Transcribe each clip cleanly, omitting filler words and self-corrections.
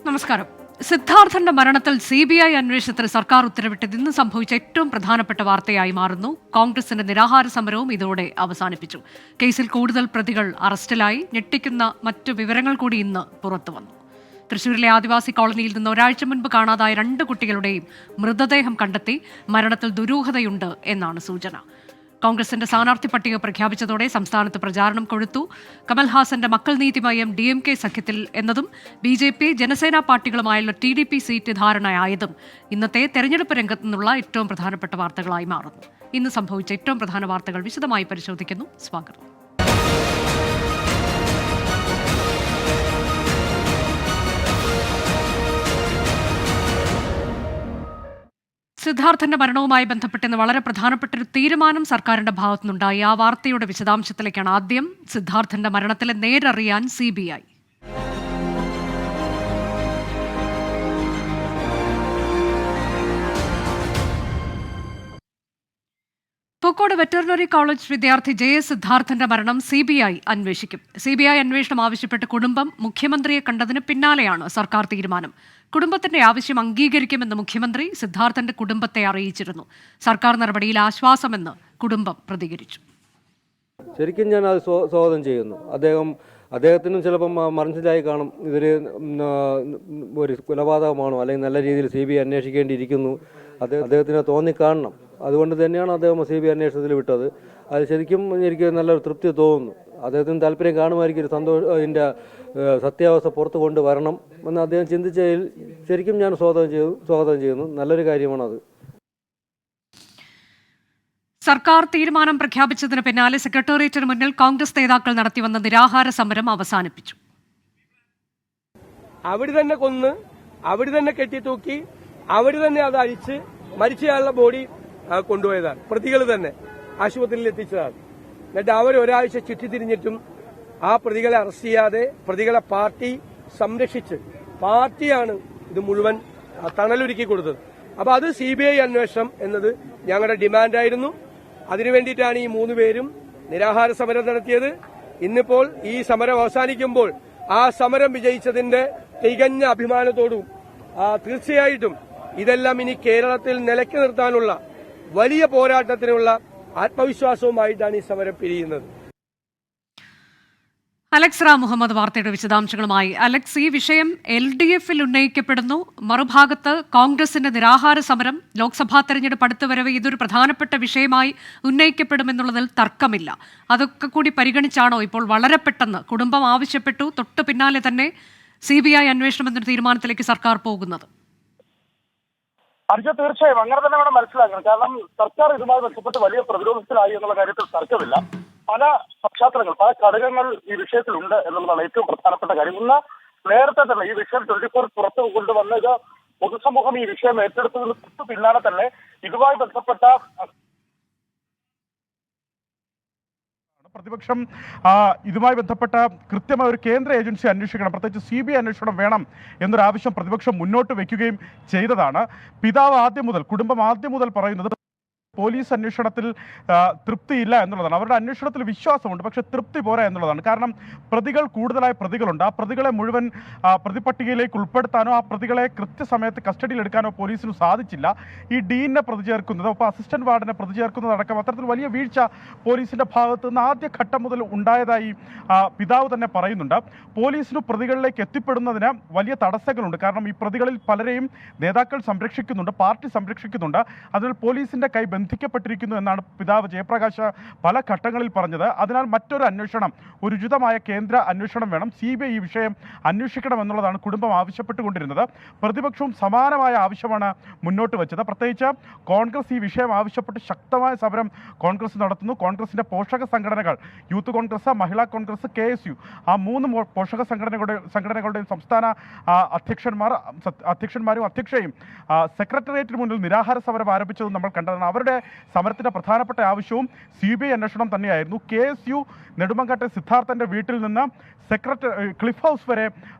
നമസ്കാരം. സിദ്ധാർത്ഥന്റെ മരണത്തിൽ CBI അന്വേഷണത്തിന് സർക്കാർ ഉത്തരവിട്ടത് ഇന്ന് സംഭവിച്ച ഏറ്റവും പ്രധാനപ്പെട്ട വാർത്തയായി മാറുന്നു. കോൺഗ്രസിന്റെ നിരാഹാര സമരവും ഇതോടെ അവസാനിപ്പിച്ചു. കേസിൽ കൂടുതൽ പ്രതികൾ അറസ്റ്റിലായി. ഞെട്ടിക്കുന്ന മറ്റു വിവരങ്ങൾ കൂടി ഇന്ന് പുറത്തുവന്നു. തൃശൂരിലെ ആദിവാസി കോളനിയിൽ നിന്ന് ഒരാഴ്ച മുൻപ് കാണാതായ 2 കുട്ടികളുടെയും മൃതദേഹം കണ്ടെത്തി. മരണത്തിൽ ദുരൂഹതയുണ്ട് എന്നാണ് സൂചന. കോൺഗ്രസിന്റെ സ്ഥാനാർത്ഥി പട്ടിക പ്രഖ്യാപിച്ചതോടെ സംസ്ഥാനത്ത് പ്രചാരണം കൊഴുത്തു. കമൽഹാസന്റെ മക്കൾ നീതി മയ്യം DMK സഖ്യത്തിൽ എന്നതും BJP ജനസേനാ പാർട്ടികളുമായുള്ള TDP സീറ്റ് ധാരണയായതും ഇന്നത്തെ തെരഞ്ഞെടുപ്പ് രംഗത്തു നിന്നുള്ള ഏറ്റവും പ്രധാനപ്പെട്ട വാർത്തകളായി മാറുന്നു. ഇന്ന് സംഭവിച്ച ഏറ്റവും പ്രധാന വാർത്തകൾ വിശദമായി പരിശോധിക്കുന്നു. സ്വാഗതം. സിദ്ധാർത്ഥന്റെ മരണവുമായി ബന്ധപ്പെട്ട് ഇന്ന് വളരെ പ്രധാനപ്പെട്ട ഒരു തീരുമാനം സർക്കാരിന്റെ ഭാഗത്തുനിന്നുണ്ടായി. ആ വാർത്തയുടെ വിശദാംശത്തിലേക്കാണ് ആദ്യം. സിദ്ധാർത്ഥന്റെ മരണത്തിലെ നേരറിയാൻ CBI. പൂക്കോട് വെറ്ററിനറി കോളേജ് വിദ്യാർത്ഥി JS സിദ്ധാർത്ഥന്റെ മരണം CBI അന്വേഷിക്കും. CBI അന്വേഷണം ആവശ്യപ്പെട്ട് കുടുംബം മുഖ്യമന്ത്രിയെ കണ്ടതിന് പിന്നാലെയാണ് സർക്കാർ തീരുമാനം. കുടുംബത്തിന്റെ ആവശ്യം അംഗീകരിക്കുമെന്ന് മുഖ്യമന്ത്രി സിദ്ധാർത്ഥന്റെ കുടുംബത്തെ അറിയിച്ചിരുന്നു. സർക്കാർ നടപടിയിൽ ആശ്വാസമെന്ന് കുടുംബം പ്രതികരിച്ചു. ശരിക്കും ഞാൻ അത് സ്വാഗതം ചെയ്യുന്നു. അദ്ദേഹത്തിനും ചിലപ്പം മനസ്സിലായി കാണും ഇതൊരു ഒരു കൊലപാതകമാണോ, അല്ലെങ്കിൽ നല്ല രീതിയിൽ CBI അന്വേഷിക്കേണ്ടിയിരിക്കുന്നു, അദ്ദേഹത്തിന് തോന്നിക്കാണണം. അതുകൊണ്ട് തന്നെയാണ് അദ്ദേഹം CBI അന്വേഷണത്തിൽ വിട്ടത്. അത് ശരിക്കും എനിക്ക് നല്ലൊരു തൃപ്തി തോന്നുന്നു. അദ്ദേഹത്തിന് താല്പര്യം കാണുമായിരിക്കും, ഒരു ഇതിൻ്റെ സത്യാവസ്ഥ പുറത്തു കൊണ്ടുവരണം എന്ന് അദ്ദേഹം ചിന്തിച്ചതിൽ ശരിക്കും ഞാൻ സ്വാഗതം ചെയ്യുന്നു. നല്ലൊരു കാര്യമാണത്. സർക്കാർ തീരുമാനം പ്രഖ്യാപിച്ചതിന് പിന്നാലെ സെക്രട്ടേറിയറ്റിന് മുന്നിൽ കോൺഗ്രസ് നേതാക്കൾ നടത്തിവന്ന നിരാഹാര സമരം അവസാനിപ്പിച്ചു. അവിടെ തന്നെ കൊന്ന്, അവിടെ തന്നെ കെട്ടിത്തൂക്കി, അവിടെ തന്നെ അത് അഴിച്ച് മരിച്ചയാളുടെ ബോഡി കൊണ്ടുപോയതാണ്. പ്രതികൾ തന്നെ ആശുപത്രിയിൽ എത്തിച്ചതാണ്. എന്നിട്ട് അവർ ഒരാഴ്ച ചുറ്റിത്തിരിഞ്ഞിട്ടും ആ പ്രതികളെ അറസ്റ്റ് ചെയ്യാതെ പ്രതികളെ പാർട്ടി സംരക്ഷിച്ച് പാർട്ടിയാണ് ഇത് മുഴുവൻ തണലൊരുക്കി കൊടുത്തത്. അപ്പൊ അത് CBI അന്വേഷണം എന്നത് ഞങ്ങളുടെ ഡിമാൻഡായിരുന്നു. അതിനുവേണ്ടിയിട്ടാണ് ഈ 3 പേരും നിരാഹാര സമരം നടത്തിയത്. ഇന്നിപ്പോൾ ഈ സമരം അവസാനിക്കുമ്പോൾ ആ സമരം വിജയിച്ചതിന്റെ തികഞ്ഞ അഭിമാനത്തോടും തീർച്ചയായിട്ടും ഇതെല്ലാം ഇനി കേരളത്തിൽ നിലയ്ക്ക് നിർത്താനുള്ള വലിയ പോരാട്ടത്തിനുള്ള ആത്മവിശ്വാസവുമായിട്ടാണ് ഈ സമരം പിരിയുന്നത്. അലക്സ് റാം മുഹമ്മദ് വാർത്തയുടെ വിശദാംശങ്ങളുമായി. അലക്സ്, ഈ വിഷയം LDFൽ ഉന്നയിക്കപ്പെടുന്നു, മറുഭാഗത്ത് കോൺഗ്രസിന്റെ നിരാഹാര സമരം, ലോക്സഭാ തെരഞ്ഞെടുപ്പ് അടുത്ത് വരവ് ഇതൊരു പ്രധാനപ്പെട്ട വിഷയമായി ഉന്നയിക്കപ്പെടുമെന്നുള്ളതിൽ തർക്കമില്ല. അതൊക്കെ കൂടി പരിഗണിച്ചാണോ ഇപ്പോൾ വളരെ പെട്ടെന്ന് കുടുംബം ആവശ്യപ്പെട്ടു തൊട്ടു പിന്നാലെ തന്നെ CBI അന്വേഷണം എന്നൊരു തീരുമാനത്തിലേക്ക് സർക്കാർ പോകുന്നത്? തീർച്ചയായും അങ്ങനെ തന്നെ വേണം മനസ്സിലാക്കണം. കാരണം സർക്കാർ ഇതുമായി ബന്ധപ്പെട്ട് വലിയ പ്രതിരോധത്തിലായി എന്നുള്ള കാര്യത്തിൽ തർക്കമില്ല. പല പശ്ചാത്തലങ്ങൾ, പല ഘടകങ്ങൾ ഈ വിഷയത്തിലുണ്ട് എന്നുള്ളതാണ് ഏറ്റവും പ്രധാനപ്പെട്ട കാര്യം. ഇന്ന് നേരത്തെ തന്നെ ഈ വിഷയം 24 പുറത്തു കൊണ്ടുവന്ന ഇത് പൊതുസമൂഹം ഈ വിഷയം ഏറ്റെടുത്തതിന് തൊട്ടു പിന്നാലെ തന്നെ ഇതുമായി ബന്ധപ്പെട്ട പ്രതിപക്ഷം ഇതുമായി ബന്ധപ്പെട്ട കൃത്യമായ ഒരു കേന്ദ്ര ഏജൻസി അന്വേഷിക്കണം, പ്രത്യേകിച്ച് CBI അന്വേഷണം വേണം എന്നൊരാവശ്യം പ്രതിപക്ഷം മുന്നോട്ട് വയ്ക്കുകയും ചെയ്തതാണ്. കുടുംബം ആദ്യം മുതൽ പറയുന്നത് പോലീസ് അന്വേഷണത്തിൽ തൃപ്തിയില്ല എന്നുള്ളതാണ്. അവരുടെ അന്വേഷണത്തിൽ വിശ്വാസമുണ്ട്, പക്ഷെ തൃപ്തി പോരാ എന്നുള്ളതാണ്. കാരണം കൂടുതലായ പ്രതികളുണ്ട്. ആ പ്രതികളെ മുഴുവൻ പ്രതിപട്ടികയിലേക്ക് ഉൾപ്പെടുത്താനോ ആ പ്രതികളെ കൃത്യസമയത്ത് കസ്റ്റഡിയിലെടുക്കാനോ പോലീസിന് സാധിച്ചില്ല. ഈ ഡീനെ പ്രതി ചേർക്കുന്നത്, ഒപ്പം അസിസ്റ്റന്റ് വാർഡനെ പ്രതി ചേർക്കുന്നതടക്കം അത്തരത്തിൽ വലിയ വീഴ്ച പോലീസിന്റെ ഭാഗത്ത് നിന്ന് ആദ്യഘട്ടം മുതൽ ഉണ്ടായതായി പിതാവ് തന്നെ പറയുന്നുണ്ട്. പോലീസിന് പ്രതികളിലേക്ക് എത്തിപ്പെടുന്നതിന് വലിയ തടസ്സങ്ങളുണ്ട്. കാരണം ഈ പ്രതികളിൽ പലരെയും നേതാക്കൾ സംരക്ഷിക്കുന്നുണ്ട്, പാർട്ടി സംരക്ഷിക്കുന്നുണ്ട്. അതിനാൽ പോലീസിന്റെ കൈ ബന്ധിക്കപ്പെട്ടിരിക്കുന്നു എന്നാണ് പിതാവ് ജയപ്രകാശ് പല ഘട്ടങ്ങളിൽ പറഞ്ഞത്. അതിനാൽ മറ്റൊരു അന്വേഷണം, ഒരു ഉചിതമായ കേന്ദ്ര അന്വേഷണം വേണം, CBI ഈ വിഷയം അന്വേഷിക്കണം എന്നുള്ളതാണ് കുടുംബം ആവശ്യപ്പെട്ടുകൊണ്ടിരുന്നത്. പ്രതിപക്ഷവും സമാനമായ ആവശ്യമാണ് മുന്നോട്ട് വെച്ചത്. പ്രത്യേകിച്ച് കോൺഗ്രസ് ഈ വിഷയം ആവശ്യപ്പെട്ട് ശക്തമായ സമരം കോൺഗ്രസ് നടത്തുന്നു. കോൺഗ്രസിന്റെ പോഷക സംഘടനകൾ, യൂത്ത് കോൺഗ്രസ്, മഹിളാ കോൺഗ്രസ്, KSU, ആ 3 പോഷക സംഘടനകളുടെയും സംസ്ഥാന അധ്യക്ഷന്മാരും അധ്യക്ഷയും സെക്രട്ടേറിയറ്റിന് മുന്നിൽ നിരാഹാര സമരം ആരംഭിച്ചതും നമ്മൾ കണ്ടതാണ്. അവരുടെ കേസിൻ്റെ സമരത്തിൻ്റെ പ്രധാനപ്പെട്ട ആവശ്യവും CBI അന്വേഷണം തന്നെയായിരുന്നു. KSU നെടുമങ്ങാട്ടെ സിദ്ധാർത്ഥൻ്റെ വീട്ടിൽ നിന്ന് ക്ലിഫ് ഹൗസ് വരെ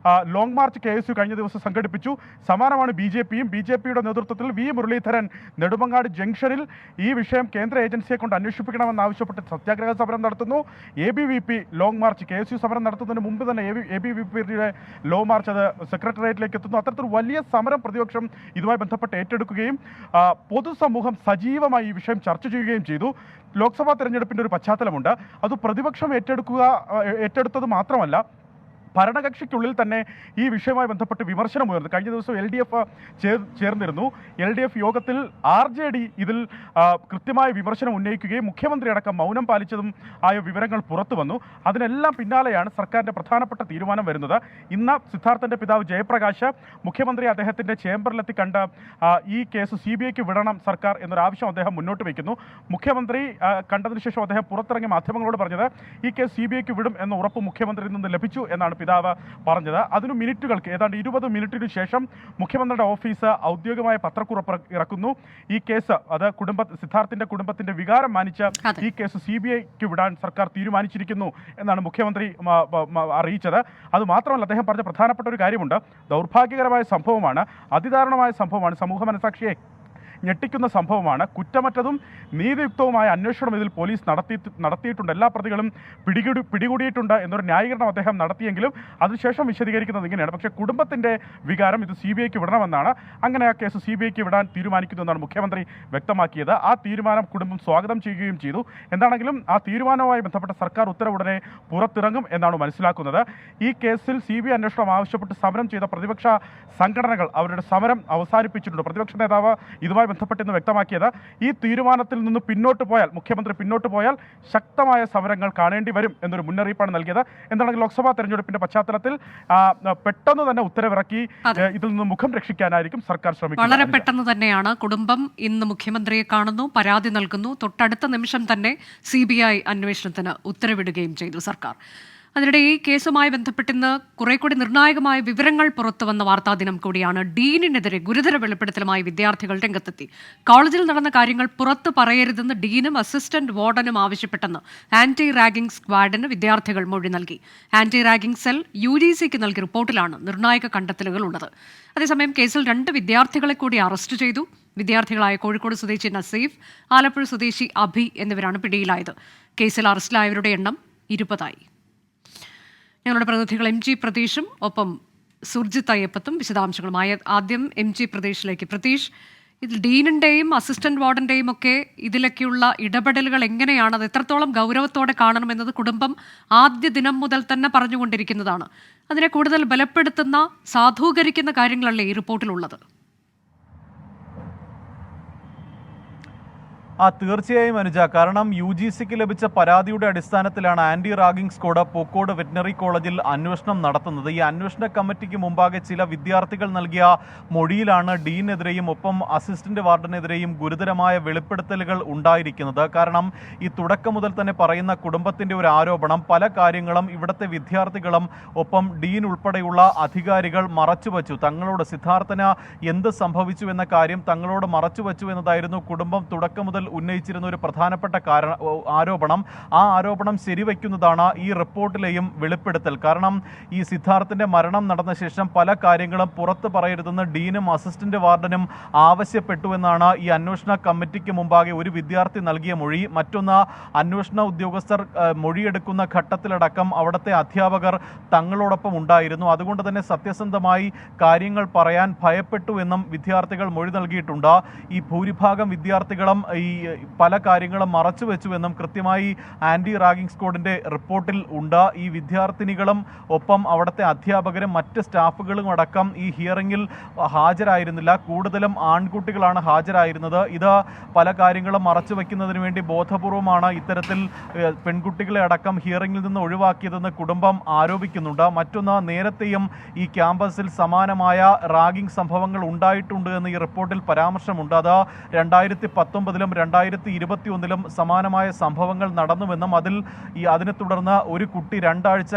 ലോങ് മാർച്ച് KSU കഴിഞ്ഞ ദിവസം സംഘടിപ്പിച്ചു. സമാനമാണ് BJPയുടെ നേതൃത്വത്തിൽ V. മുരളീധരൻ നെടുമങ്ങാട് ജംഗ്ഷനിൽ ഈ വിഷയം കേന്ദ്ര ഏജൻസിയെ കൊണ്ട് അന്വേഷിപ്പിക്കണമെന്നാവശ്യപ്പെട്ട് സത്യാഗ്രഹ സമരം നടത്തുന്നു. ABVP ലോങ് മാർച്ച് KSU സമരം നടത്തുന്നതിന് മുമ്പ് തന്നെ ABVPയുടെ ലോങ് മാർച്ച് അത് സെക്രട്ടേറിയറ്റിലേക്ക് എത്തുന്നു. അത്തരത്തിൽ വലിയ സമരം പ്രതിപക്ഷം ഇതുമായി ബന്ധപ്പെട്ട് ഏറ്റെടുക്കുകയും പൊതുസമൂഹം സജീവമായി ഈ വിഷയം ചർച്ച ചെയ്യുകയും ചെയ്തു. ലോക്സഭാ തെരഞ്ഞെടുപ്പിൻ്റെ ഒരു പശ്ചാത്തലമുണ്ട്. അത് പ്രതിപക്ഷം ഏറ്റെടുത്തത് മാത്രമല്ല, ഭരണകക്ഷിക്കുള്ളിൽ തന്നെ ഈ വിഷയവുമായി ബന്ധപ്പെട്ട് വിമർശനമുയർന്നു. കഴിഞ്ഞ ദിവസം LDF ചേർന്നിരുന്നു. LDF യോഗത്തിൽ RJD ഇതിൽ കൃത്യമായ വിമർശനം ഉന്നയിക്കുകയും മുഖ്യമന്ത്രി അടക്കം മൗനം പാലിച്ചതും ആയ വിവരങ്ങൾ പുറത്തു വന്നു. അതിനെല്ലാം പിന്നാലെയാണ് സർക്കാരിൻ്റെ പ്രധാനപ്പെട്ട തീരുമാനം വരുന്നത്. ഇന്ന് സിദ്ധാർത്ഥൻ്റെ പിതാവ് ജയപ്രകാശ് മുഖ്യമന്ത്രി അദ്ദേഹത്തിൻ്റെ ചേംബറിലെത്തി കണ്ട് ഈ കേസ് CBIക്ക് വിടണം സർക്കാർ എന്നൊരാവശ്യം അദ്ദേഹം മുന്നോട്ട് വയ്ക്കുന്നു. മുഖ്യമന്ത്രി കണ്ടതിന് ശേഷം അദ്ദേഹം പുറത്തിറങ്ങിയ മാധ്യമങ്ങളോട് പറഞ്ഞത് ഈ കേസ് CBIക്ക് വിടും എന്ന ഉറപ്പ് മുഖ്യമന്ത്രിയിൽ നിന്ന് ലഭിച്ചു എന്നാണ് പിതാവ് പറഞ്ഞത്. അതിനു മിനിറ്റുകൾക്ക് ഏതാണ്ട് 20 മിനിറ്റിനു ശേഷം മുഖ്യമന്ത്രിയുടെ ഓഫീസ് ഔദ്യോഗികമായ പത്രക്കുറിപ്പ് ഇറക്കുന്നു. ഈ കേസ് അത് സിദ്ധാർത്ഥിന്റെ കുടുംബത്തിന്റെ വികാരം മാനിച്ച് ഈ കേസ് CBIക്ക് വിടാൻ സർക്കാർ തീരുമാനിച്ചിരിക്കുന്നു എന്നാണ് മുഖ്യമന്ത്രി അറിയിച്ചത്. അതുമാത്രമല്ല, അദ്ദേഹം പറഞ്ഞ പ്രധാനപ്പെട്ട ഒരു കാര്യമുണ്ട്. ദൗർഭാഗ്യകരമായ സംഭവമാണ്, അതിദാരുണമായ സംഭവമാണ്, സമൂഹ മനസാക്ഷിയെ ഞെട്ടിക്കുന്ന സംഭവമാണ്. കുറ്റമറ്റതും നീതിയുക്തവുമായ അന്വേഷണം ഇതിൽ പോലീസ് നടത്തിയിട്ടുണ്ട്, എല്ലാ പ്രതികളും പിടികൂടിയിട്ടുണ്ട് എന്നൊരു ന്യായീകരണം അദ്ദേഹം നടത്തിയെങ്കിലും അതിനുശേഷം വിശദീകരിക്കുന്നത് ഇങ്ങനെയാണ്. പക്ഷേ കുടുംബത്തിൻ്റെ വികാരം ഇത് CBIക്ക് വിടണമെന്നാണ്. അങ്ങനെ ആ കേസ് CBIക്ക് വിടാൻ തീരുമാനിക്കുന്നതെന്നാണ് മുഖ്യമന്ത്രി വ്യക്തമാക്കിയത്. ആ തീരുമാനം കുടുംബം സ്വാഗതം ചെയ്യുകയും ചെയ്തു. എന്താണെങ്കിലും ആ തീരുമാനവുമായി ബന്ധപ്പെട്ട സർക്കാർ ഉത്തരവുടനെ പുറത്തിറങ്ങും എന്നാണ് മനസ്സിലാക്കുന്നത്. ഈ കേസിൽ CBI അന്വേഷണം ആവശ്യപ്പെട്ട് സമരം ചെയ്ത പ്രതിപക്ഷ സംഘടനകൾ അവരുടെ സമരം അവസാനിപ്പിച്ചിട്ടുണ്ട്. പ്രതിപക്ഷ നേതാവ് ഇതുമായി ബന്ധപ്പെട്ട് ഇന്ന് വ്യക്തമാക്കിയത് ഈ തീരുമാനത്തിൽ നിന്ന് മുഖ്യമന്ത്രി പിന്നോട്ട് പോയാൽ ശക്തമായ സമരങ്ങൾ കാണേണ്ടി വരും എന്നൊരു മുന്നറിയിപ്പാണ് നൽകിയത്. എന്താണെങ്കിലും ലോക്സഭാ തെരഞ്ഞെടുപ്പിന്റെ പശ്ചാത്തലത്തിൽ പെട്ടെന്ന് തന്നെ ഉത്തരവിറക്കി ഇതിൽ നിന്ന് മുഖം രക്ഷിക്കാനായിരിക്കും സർക്കാർ ശ്രമിക്കുന്നത്. വളരെ പെട്ടെന്ന് തന്നെയാണ് കുടുംബം ഇന്ന് മുഖ്യമന്ത്രിയെ കാണുന്നു, പരാതി നൽകുന്നു. തൊട്ടടുത്ത നിമിഷം തന്നെ CBI അന്വേഷണത്തിന് ഉത്തരവിടുകയും ചെയ്തു സർക്കാർ. അതിനിടെ ഈ കേസുമായി ബന്ധപ്പെട്ടിന്ന് കുറെ കൂടി നിർണായകമായ വിവരങ്ങൾ പുറത്തു വന്ന വാർത്താ ദിനം കൂടിയാണ്. ഡീനിനെതിരെ ഗുരുതര വെളിപ്പെടുത്തലുമായി വിദ്യാർത്ഥികൾ രംഗത്തെത്തി. കോളേജിൽ നടന്ന കാര്യങ്ങൾ പുറത്തു പറയരുതെന്ന് ഡീനും അസിസ്റ്റന്റ് വാർഡനും ആവശ്യപ്പെട്ടെന്ന് ആന്റി റാഗിംഗ് സ്ക്വാഡിന് വിദ്യാർത്ഥികൾ മൊഴി നൽകി. ആന്റി റാഗിംഗ് സെൽ UGCക്ക് നൽകിയ റിപ്പോർട്ടിലാണ് നിർണായക കണ്ടെത്തലുകൾ ഉള്ളത്. അതേസമയം കേസിൽ 2 വിദ്യാർത്ഥികളെ കൂടി അറസ്റ്റ് ചെയ്തു. വിദ്യാർത്ഥികളായ കോഴിക്കോട് സ്വദേശി നസീഫ്, ആലപ്പുഴ സ്വദേശി അഭി എന്നിവരാണ് പിടിയിലായത്. കേസിൽ അറസ്റ്റിലായവരുടെ എണ്ണം 20ആയി. ഞങ്ങളുടെ പ്രതിനിധികൾ MG പ്രതീഷും ഒപ്പം സുർജിത്ത് അയ്യപ്പത്തും വിശദാംശങ്ങളുമായി. ആദ്യം MG പ്രതീഷിലേക്ക്. പ്രതീഷ്, ഇതിൽ ഡീനിൻ്റെയും അസിസ്റ്റന്റ് വാർഡന്റെയും ഒക്കെ ഇതിലൊക്കെയുള്ള ഇടപെടലുകൾ എങ്ങനെയാണ്, അത് എത്രത്തോളം ഗൗരവത്തോടെ കാണണമെന്നത് കുടുംബം ആദ്യ ദിനം മുതൽ തന്നെ പറഞ്ഞുകൊണ്ടിരിക്കുന്നതാണ്. അതിനെ കൂടുതൽ ബലപ്പെടുത്തുന്ന, സാധൂകരിക്കുന്ന കാര്യങ്ങളല്ലേ ഈ റിപ്പോർട്ടിലുള്ളത്? തീർച്ചയായും അനുജ, കാരണം UGCക്ക് ലഭിച്ച പരാതിയുടെ അടിസ്ഥാനത്തിലാണ് anti ragging squad Pookode veterinary കോളേജിൽ അന്വേഷണം നടത്തുന്നത്. ഈ അന്വേഷണ കമ്മിറ്റിക്ക് മുമ്പാകെ ചില വിദ്യാർത്ഥികൾ നൽകിയ മൊഴിയിലാണ് ഡീനെതിരെയും ഒപ്പം അസിസ്റ്റന്റ് വാർഡനെതിരെയും ഗുരുതരമായ വെളിപ്പെടുത്തലുകൾ ഉണ്ടായിരിക്കുന്നത്. കാരണം ഈ തുടക്കം മുതൽ തന്നെ പറയുന്ന കുടുംബത്തിന്റെ ഒരു ആരോപണം, പല കാര്യങ്ങളും ഇവിടുത്തെ വിദ്യാർത്ഥികളും ഒപ്പം ഡീൻ ഉൾപ്പെടെയുള്ള അധികാരികൾ മറച്ചുവെച്ചു. തങ്ങളോട് സിദ്ധാർത്ഥന് എന്ത് സംഭവിച്ചു എന്ന കാര്യം തങ്ങളോട് മറച്ചുവെച്ചു എന്നതായിരുന്നു കുടുംബം തുടക്കം മുതൽ ഉന്നയിച്ചിരുന്ന ഒരു പ്രധാനപ്പെട്ട ആരോപണം. ആ ആരോപണം ശരിവയ്ക്കുന്നതാണ് ഈ റിപ്പോർട്ടിലെയും വെളിപ്പെടുത്തൽ. കാരണം ഈ സിദ്ധാർത്ഥിന്റെ മരണം നടന്ന ശേഷം പല കാര്യങ്ങളും പുറത്തു പറയരുതെന്ന് ഡീനും അസിസ്റ്റന്റ് വാർഡനും ആവശ്യപ്പെട്ടു എന്നാണ് ഈ അന്വേഷണ കമ്മിറ്റിക്ക് മുമ്പാകെ ഒരു വിദ്യാർത്ഥി നൽകിയ മൊഴി. മറ്റൊന്ന്, അന്വേഷണ ഉദ്യോഗസ്ഥർ മൊഴിയെടുക്കുന്ന ഘട്ടത്തിലടക്കം അവിടുത്തെ അധ്യാപകർ തങ്ങളോടൊപ്പം ഉണ്ടായിരുന്നു. അതുകൊണ്ട് തന്നെ സത്യസന്ധമായി കാര്യങ്ങൾ പറയാൻ ഭയപ്പെട്ടു എന്നും വിദ്യാർത്ഥികൾ മൊഴി നൽകിയിട്ടുണ്ട്. ഈ ഭൂരിഭാഗം വിദ്യാർത്ഥികളും ഈ പല കാര്യങ്ങളും മറച്ചുവെച്ചുവെന്നും കൃത്യമായി ആന്റി റാഗിംഗ് സ്ക്വാഡിന്റെ റിപ്പോർട്ടിൽ ഉണ്ട്. ഈ വിദ്യാർത്ഥിനികളും ഒപ്പം അവിടുത്തെ അധ്യാപകരും മറ്റ് സ്റ്റാഫുകളും അടക്കം ഈ ഹിയറിംഗിൽ ഹാജരായിരുന്നില്ല. കൂടുതലും ആൺകുട്ടികളാണ് ഹാജരായിരുന്നത്. ഇത് പല കാര്യങ്ങളും മറച്ചുവെക്കുന്നതിന് വേണ്ടി ബോധപൂർവമാണ് ഇത്തരത്തിൽ പെൺകുട്ടികളെ അടക്കം ഹിയറിംഗിൽ നിന്ന് ഒഴിവാക്കിയതെന്ന് കുടുംബം ആരോപിക്കുന്നുണ്ട്. മറ്റൊന്ന്, നേരത്തെയും ഈ ക്യാമ്പസിൽ സമാനമായ റാഗിംഗ് സംഭവങ്ങൾ ഉണ്ടായിട്ടുണ്ട് എന്ന് ഈ റിപ്പോർട്ടിൽ പരാമർശമുണ്ട്. അത് 2019-ലും 2021-ലും സമാനമായ സംഭവങ്ങൾ നടന്നുവെന്നും അതിനെ തുടർന്ന് ഒരു കുട്ടി 2 ആഴ്ച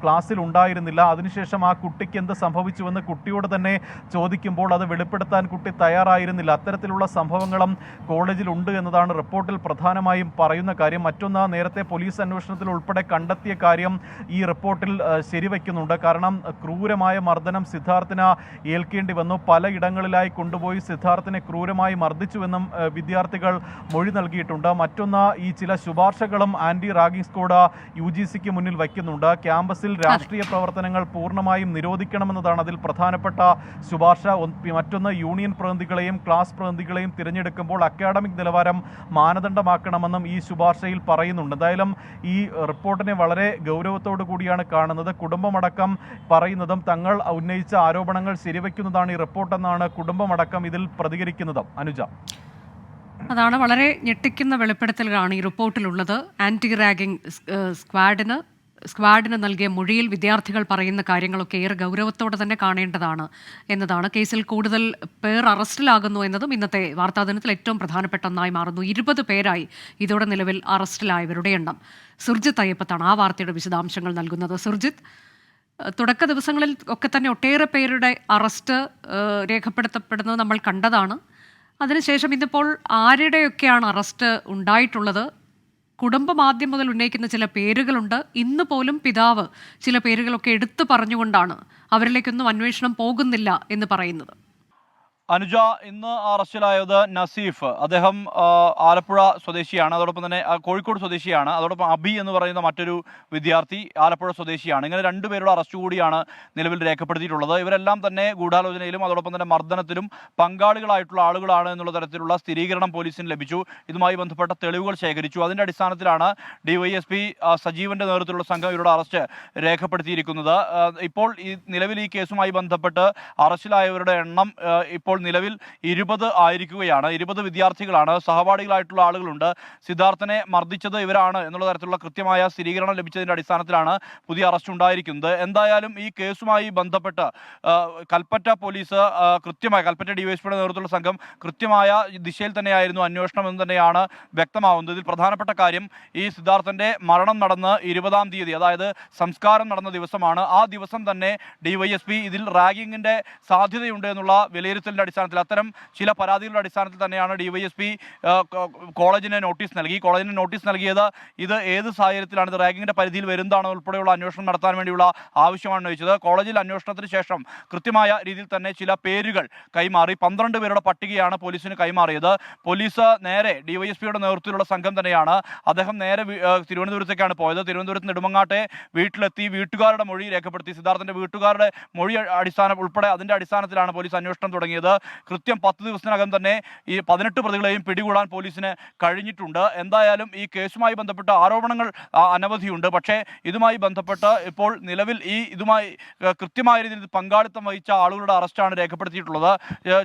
ക്ലാസ്സിൽ ഉണ്ടായിരുന്നില്ല. അതിനുശേഷം ആ കുട്ടിക്ക് എന്ത് സംഭവിച്ചുവെന്ന് കുട്ടിയോട് തന്നെ ചോദിക്കുമ്പോൾ അത് വെളിപ്പെടുത്താൻ കുട്ടി തയ്യാറായിരുന്നില്ല. അത്തരത്തിലുള്ള സംഭവങ്ങളും കോളേജിൽ ഉണ്ട് എന്നതാണ് റിപ്പോർട്ടിൽ പ്രധാനമായും പറയുന്ന കാര്യം. മറ്റൊന്ന്, നേരത്തെ പോലീസ് അന്വേഷണത്തിൽ ഉൾപ്പെടെ കണ്ടെത്തിയ കാര്യം ഈ റിപ്പോർട്ടിൽ ശരിവയ്ക്കുന്നുണ്ട്. കാരണം ക്രൂരമായ മർദ്ദനം സിദ്ധാർത്ഥിന് ഏൽക്കേണ്ടി വന്നു. പലയിടങ്ങളിലായി കൊണ്ടുപോയി സിദ്ധാർത്ഥിനെ ക്രൂരമായി മർദ്ദിച്ചുവെന്നും വിദ്യാർത്ഥികൾ മൊഴി നൽകിയിട്ടുണ്ട്. മറ്റൊന്ന്, ഈ ചില ശുപാർശകളും ആന്റി റാഗിംഗ് സ്ക്വാഡ് UGCക്ക് മുന്നിൽ വയ്ക്കുന്നുണ്ട്. ക്യാമ്പസിൽ രാഷ്ട്രീയ പ്രവർത്തനങ്ങൾ പൂർണ്ണമായും നിരോധിക്കണമെന്നതാണ് അതിൽ പ്രധാനപ്പെട്ട ശുപാർശ. മറ്റൊന്ന്, യൂണിയൻ പ്രതിനിധികളെയും ക്ലാസ് പ്രതിനിധികളെയും തിരഞ്ഞെടുക്കുമ്പോൾ അക്കാഡമിക് നിലവാരം മാനദണ്ഡമാക്കണമെന്നും ഈ ശുപാർശയിൽ പറയുന്നുണ്ട്. എന്തായാലും ഈ റിപ്പോർട്ടിനെ വളരെ ഗൗരവത്തോടു കൂടിയാണ് കാണുന്നത്. കുടുംബമടക്കം പറയുന്നതും തങ്ങൾ ഉന്നയിച്ച ആരോപണങ്ങൾ ശരിവയ്ക്കുന്നതാണ് ഈ റിപ്പോർട്ടെന്നാണ് കുടുംബമടക്കം ഇതിൽ പ്രതികരിക്കുന്നത്. അനുജ, അതാണ് വളരെ ഞെട്ടിക്കുന്ന വെളിപ്പെടുത്തലുകളാണ് ഈ റിപ്പോർട്ടിലുള്ളത്. ആന്റി റാഗിംഗ് സ്ക്വാഡിന് നൽകിയ മൊഴിയിൽ വിദ്യാർത്ഥികൾ പറയുന്ന കാര്യങ്ങളൊക്കെ ഏറെ ഗൗരവത്തോടെ തന്നെ കാണേണ്ടതാണ് എന്നതാണ്. കേസിൽ കൂടുതൽ പേർ അറസ്റ്റിലാകുന്നു എന്നതും ഇന്നത്തെ വാർത്താദിനത്തിൽ ഏറ്റവും പ്രധാനപ്പെട്ട ഒന്നായി മാറുന്നു. 20 പേരായി ഇതോടെ നിലവിൽ അറസ്റ്റിലായവരുടെ എണ്ണം. സുർജിത്ത് അയ്യപ്പത്താണ് ആ വാർത്തയുടെ വിശദാംശങ്ങൾ നൽകുന്നത്. സുർജിത്ത്, തുടക്ക ദിവസങ്ങളിൽ ഒക്കെ തന്നെ ഒട്ടേറെ പേരുടെ അറസ്റ്റ് രേഖപ്പെടുത്തപ്പെടുന്നത് നമ്മൾ കണ്ടതാണ്. അതിനുശേഷം ഇന്നിപ്പോൾ ആരുടെയൊക്കെയാണ് അറസ്റ്റ് ഉണ്ടായിട്ടുള്ളത്? കുടുംബം ആദ്യം മുതൽ ഉന്നയിക്കുന്ന ചില പേരുകളുണ്ട്. ഇന്ന് പോലും പിതാവ് ചില പേരുകളൊക്കെ എടുത്തു പറഞ്ഞുകൊണ്ടാണ് അവരിലേക്കൊന്നും അന്വേഷണം പോകുന്നില്ല എന്ന് പറയുന്നത്. അനുജ, ഇന്ന് അറസ്റ്റിലായത് നസീഫ്. അദ്ദേഹം ആലപ്പുഴ സ്വദേശിയാണ്, അതോടൊപ്പം തന്നെ കോഴിക്കോട് സ്വദേശിയാണ്. അതോടൊപ്പം അബി എന്ന് പറയുന്ന മറ്റൊരു വിദ്യാർത്ഥി ആലപ്പുഴ സ്വദേശിയാണ്. ഇങ്ങനെ 2 പേരുടെ അറസ്റ്റ് കൂടിയാണ് നിലവിൽ രേഖപ്പെടുത്തിയിട്ടുള്ളത്. ഇവരെല്ലാം തന്നെ ഗൂഢാലോചനയിലും അതോടൊപ്പം തന്നെ മർദ്ദനത്തിലും പങ്കാളികളായിട്ടുള്ള ആളുകളാണ് എന്നുള്ള തരത്തിലുള്ള സ്ഥിരീകരണം പോലീസിന് ലഭിച്ചു. ഇതുമായി ബന്ധപ്പെട്ട തെളിവുകൾ ശേഖരിച്ചു. അതിൻ്റെ അടിസ്ഥാനത്തിലാണ് DYSP സജീവന്റെ നേതൃത്വത്തിലുള്ള സംഘം ഇവരുടെ അറസ്റ്റ് രേഖപ്പെടുത്തിയിരിക്കുന്നത്. ഇപ്പോൾ നിലവിൽ ഈ കേസുമായി ബന്ധപ്പെട്ട് അറസ്റ്റിലായവരുടെ എണ്ണം ഇപ്പോൾ നിലവിൽ 20 ആയിരിക്കുകയാണ്. 20 വിദ്യാർത്ഥികളാണ്. സഹപാഠികളായിട്ടുള്ള ആളുകളുണ്ട്. സിദ്ധാർത്ഥനെ മർദ്ദിച്ചത് ഇവരാണ് എന്നുള്ള തരത്തിലുള്ള കൃത്യമായ സ്ഥിരീകരണം ലഭിച്ചതിൻ്റെ അടിസ്ഥാനത്തിലാണ് പുതിയ അറസ്റ്റ് ഉണ്ടായിരിക്കുന്നത്. എന്തായാലും ഈ കേസുമായി ബന്ധപ്പെട്ട് കൽപ്പറ്റ പോലീസ് കൽപ്പറ്റ DYSPയുടെ നേതൃത്വത്തിലുള്ള സംഘം കൃത്യമായ ദിശയിൽ തന്നെയായിരുന്നു അന്വേഷണം എന്ന് തന്നെയാണ് വ്യക്തമാവുന്നത്. ഇതിൽ പ്രധാനപ്പെട്ട കാര്യം, ഈ സിദ്ധാർത്ഥന്റെ മരണം നടന്ന് 20-ാം തീയതി, അതായത് സംസ്കാരം നടന്ന ദിവസമാണ്. ആ ദിവസം തന്നെ DYSP ഇതിൽ റാഗിങ്ങിന്റെ സാധ്യതയുണ്ട് എന്നുള്ള വിലയിരുത്തലിന്റെ അടിസ്ഥാനത്തിൽ, അത്തരം ചില പരാതികളുടെ അടിസ്ഥാനത്തിൽ തന്നെയാണ് DYSP കോളേജിന് നോട്ടീസ് നൽകിയത്. ഇത് ഏത് സാഹചര്യത്തിലാണ്, ഇത് റാഗിങ്ങിന്റെ പരിധിയിൽ വരുന്നതാണോ ഉൾപ്പെടെയുള്ള അന്വേഷണം നടത്താൻ വേണ്ടിയുള്ള ആവശ്യമാണ് ചോദിച്ചത്. കോളേജിൽ അന്വേഷണത്തിന് ശേഷം കൃത്യമായ രീതിയിൽ തന്നെ ചില പേരുകൾ കൈമാറി. 12 പേരുടെ പട്ടികയാണ് പോലീസിന് കൈമാറിയത്. പോലീസ് നേരെ DYSPയുടെ നേതൃത്വത്തിലുള്ള സംഘം തന്നെയാണ്. അദ്ദേഹം നേരെ തിരുവനന്തപുരത്തേക്കാണ് പോയത്. തിരുവനന്തപുരത്ത് നെടുമങ്ങാട്ടെ വീട്ടിലെത്തി വീട്ടുകാരുടെ മൊഴി രേഖപ്പെടുത്തി. സിദ്ധാർത്ഥന്റെ വീട്ടുകാരുടെ മൊഴി അതിന്റെ അടിസ്ഥാനത്തിലാണ് പോലീസ് അന്വേഷണം തുടങ്ങിയത്. കൃത്യം 10 ദിവസത്തിനകം തന്നെ ഈ 18 പ്രതികളെയും പിടികൂടാൻ പോലീസിന് കഴിഞ്ഞിട്ടുണ്ട്. എന്തായാലും ഈ കേസുമായി ബന്ധപ്പെട്ട ആരോപണങ്ങൾ അനവധിയുണ്ട്. പക്ഷേ ഇതുമായി ബന്ധപ്പെട്ട് ഇപ്പോൾ നിലവിൽ ഇതുമായി കൃത്യമായ രീതിയിൽ പങ്കാളിത്തം വഹിച്ച ആളുകളുടെ അറസ്റ്റാണ് രേഖപ്പെടുത്തിയിട്ടുള്ളത്.